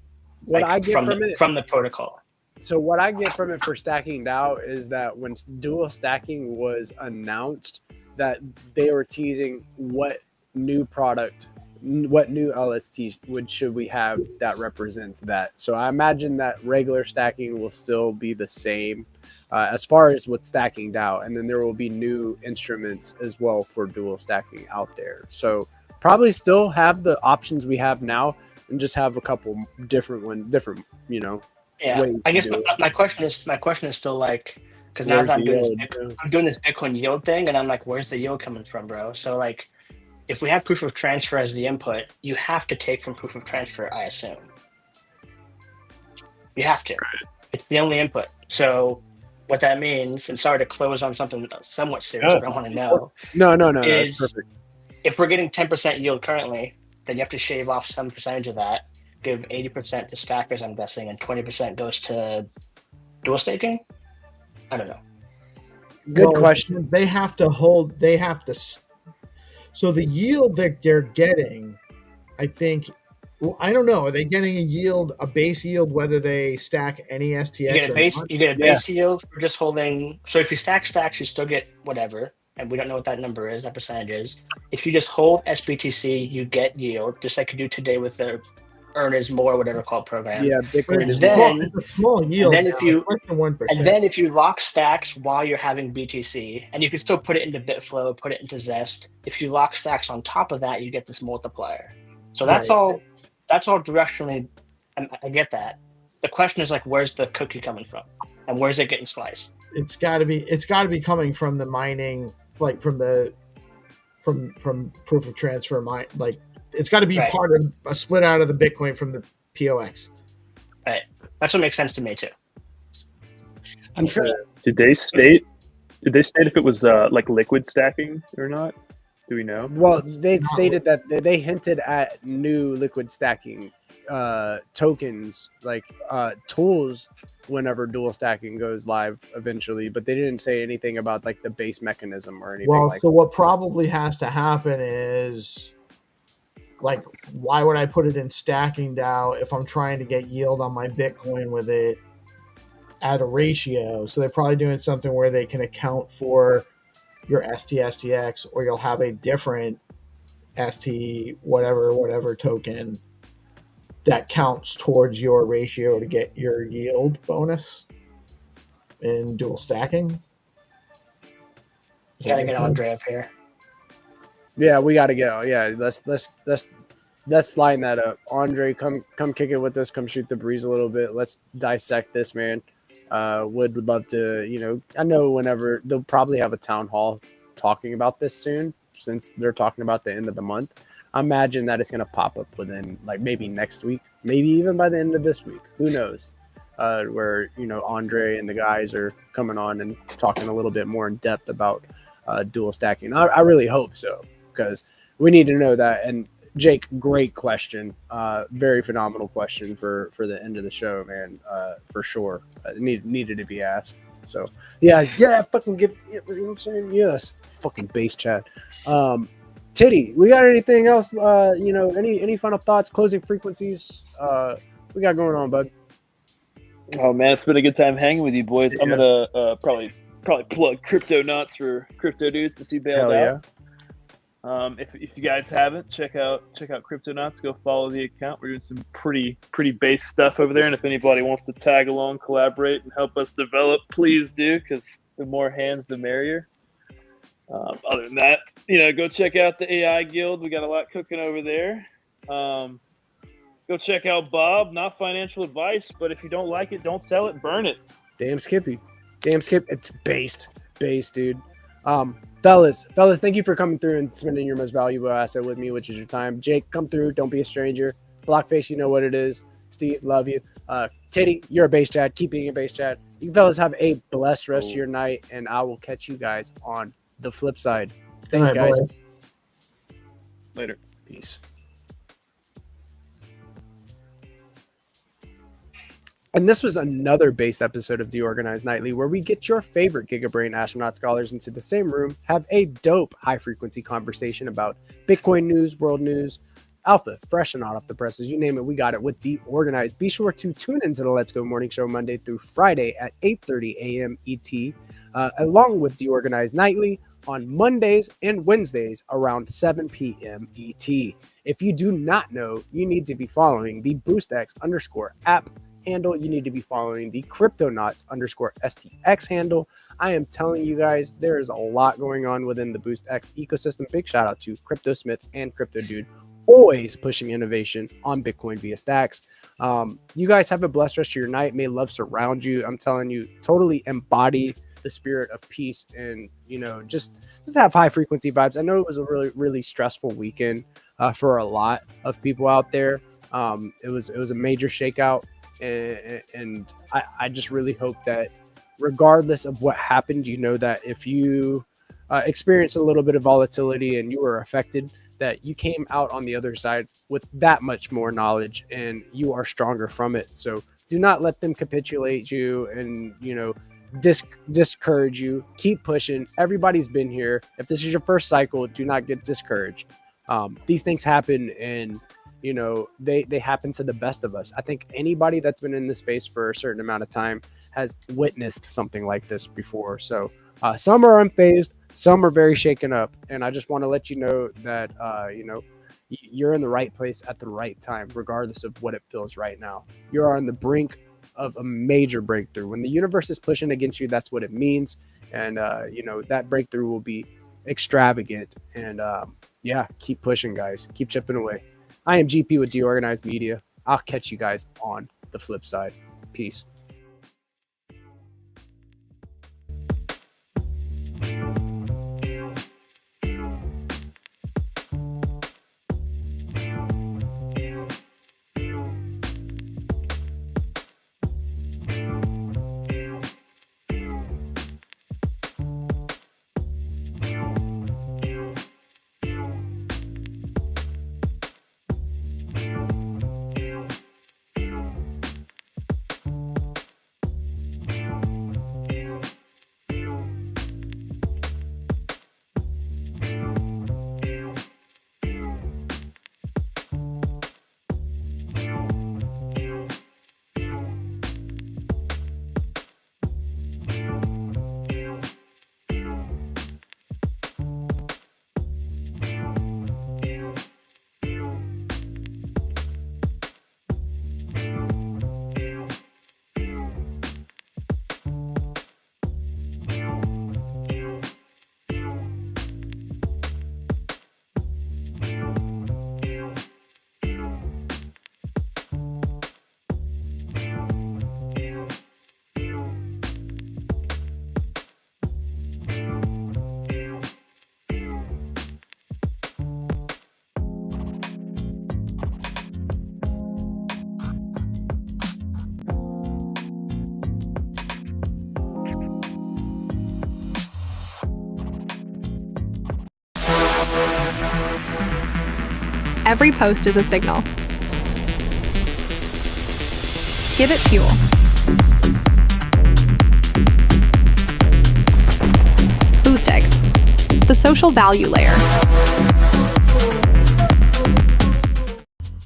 What like, I get from it, from the protocol. so what I get from it for stacking DAO is that when dual stacking was announced, that they were teasing what new product, what new LST should we have that represents that. So I imagine that regular stacking will still be the same as far as with stacking DAO, and then there will be new instruments as well for dual stacking out there. So probably still have the options we have now, and just have a couple different, you know. Yeah, ways I to guess do it. my question is still like, because now Where's that the I'm doing this Bitcoin yield thing, and I'm like, where's the yield coming from, bro? So like, if we have proof of transfer as the input, you have to take from proof of transfer, I assume. You have to. It's the only input. So what that means, and sorry to close on something somewhat serious, but I want to know. No, that's is perfect. if we're getting 10% yield currently, then you have to shave off some percentage of that, give 80% to stackers, I'm guessing, and 20% goes to dual staking? I don't know. Good question. They have to hold, so the yield that they're getting, I think, well, I don't know. Are they getting a base yield, whether they stack any STX You get a base yield for just holding. So if you stack stacks, you still get whatever, and we don't know what that number is, that percentage is. If you just hold SBTC, you get yield, just like you do today with the Earn is More, whatever called program. Yeah, Bitcoin It's is a small yield. And then if you less than 1%. And then if you lock stacks while you're having BTC, and you can still put it into Bitflow, put it into Zest. If you lock stacks on top of that, you get this multiplier. So that's all. That's all directionally. I get that. The question is like, where's the cookie coming from, and where's it getting sliced? It's got to be coming from the mining, like from proof of transfer mine. Like it's got to be part of a split out of the Bitcoin from the POX. Right. That's what makes sense to me too. I'm sure. Did they state if it was like liquid stacking or not? Do we know? Well, they stated that they hinted at new liquid stacking tokens, like tools, whenever dual stacking goes live eventually, but they didn't say anything about like the base mechanism or anything. Well, so what probably has to happen is, like, why would I put it in stacking DAO if I'm trying to get yield on my Bitcoin with it at a ratio? So they're probably doing something where they can account for your STX, or you'll have a different ST whatever token that counts towards your ratio to get your yield bonus in dual stacking. Gotta get Andre up here. Yeah, we gotta go. Yeah, let's line that up. Andre, come kick it with us. Come shoot the breeze a little bit. Let's dissect this, man. Would love to, I know whenever they'll probably have a town hall talking about this soon, since they're talking about the end of the month. I imagine that it's going to pop up within like maybe next week, maybe even by the end of this week. Who knows? Where, Andre and the guys are coming on and talking a little bit more in depth about dual stacking. I really hope so, because we need to know that. And Jake, great question. Very phenomenal question for the end of the show, man. For sure, needed to be asked. So yeah, fucking give. You know what I'm saying? Yes, fucking base chat. Titty, we got anything else? Any final thoughts, closing frequencies? We got going on, bud. Oh man, it's been a good time hanging with you boys. I'm gonna probably plug Crypto Knots for Crypto Dudes to see bailed Hell out. If you guys haven't, check out Crypto Knots. Go follow the account. We're doing some pretty base stuff over there. And if anybody wants to tag along, collaborate, and help us develop, please do, because the more hands, the merrier. Other than that, go check out the AI Guild. We got a lot cooking over there. Go check out Bob. Not financial advice, but if you don't like it, don't sell it. Burn it. Damn Skippy. It's based, dude. Fellas, thank you for coming through and spending your most valuable asset with me, which is your time. Jake, come through. Don't be a stranger. Blockface, you know what it is. Steve, love you. Titty, you're a base chat. Keep being a base chat. You fellas have a blessed rest of your night, and I will catch you guys on the flip side. Thanks, guys. Boys. Later. Peace. And this was another based episode of DeOrganized Nightly, where we get your favorite Giga Brain Astronaut Scholars into the same room, have a dope high-frequency conversation about Bitcoin news, world news, alpha, fresh and hot off the presses, you name it, we got it with DeOrganized. Be sure to tune into the Let's Go Morning Show Monday through Friday at 8:30 a.m. ET, along with DeOrganized Nightly on Mondays and Wednesdays around 7 p.m. ET. If you do not know, you need to be following the BoostX_app handle. You need to be following the CryptoNauts_STX handle. I am telling you guys, there is a lot going on within the BoostX ecosystem. Big shout out to CryptoSmith and CryptoDude, always pushing innovation on Bitcoin via stacks. You guys have a blessed rest of your night. May love surround you. I'm telling you, totally embody the spirit of peace, and just have high frequency vibes. I know it was a really, really stressful weekend for a lot of people out there. It was a major shakeout. And I just really hope that regardless of what happened, that if you experienced a little bit of volatility and you were affected, that you came out on the other side with that much more knowledge and you are stronger from it. So do not let them capitulate you and, discourage you. Keep pushing. Everybody's been here. If this is your first cycle, do not get discouraged. These things happen, and they happen to the best of us. I think anybody that's been in this space for a certain amount of time has witnessed something like this before. So some are unfazed, some are very shaken up. And I just want to let you know that, you're in the right place at the right time, regardless of what it feels right now. You're on the brink of a major breakthrough. When the universe is pushing against you, that's what it means. And, that breakthrough will be extravagant. And keep pushing, guys. Keep chipping away. I am GP with DeOrganized Media. I'll catch you guys on the flip side. Peace. Every post is a signal. Give it fuel. Boost eggs, the social value layer.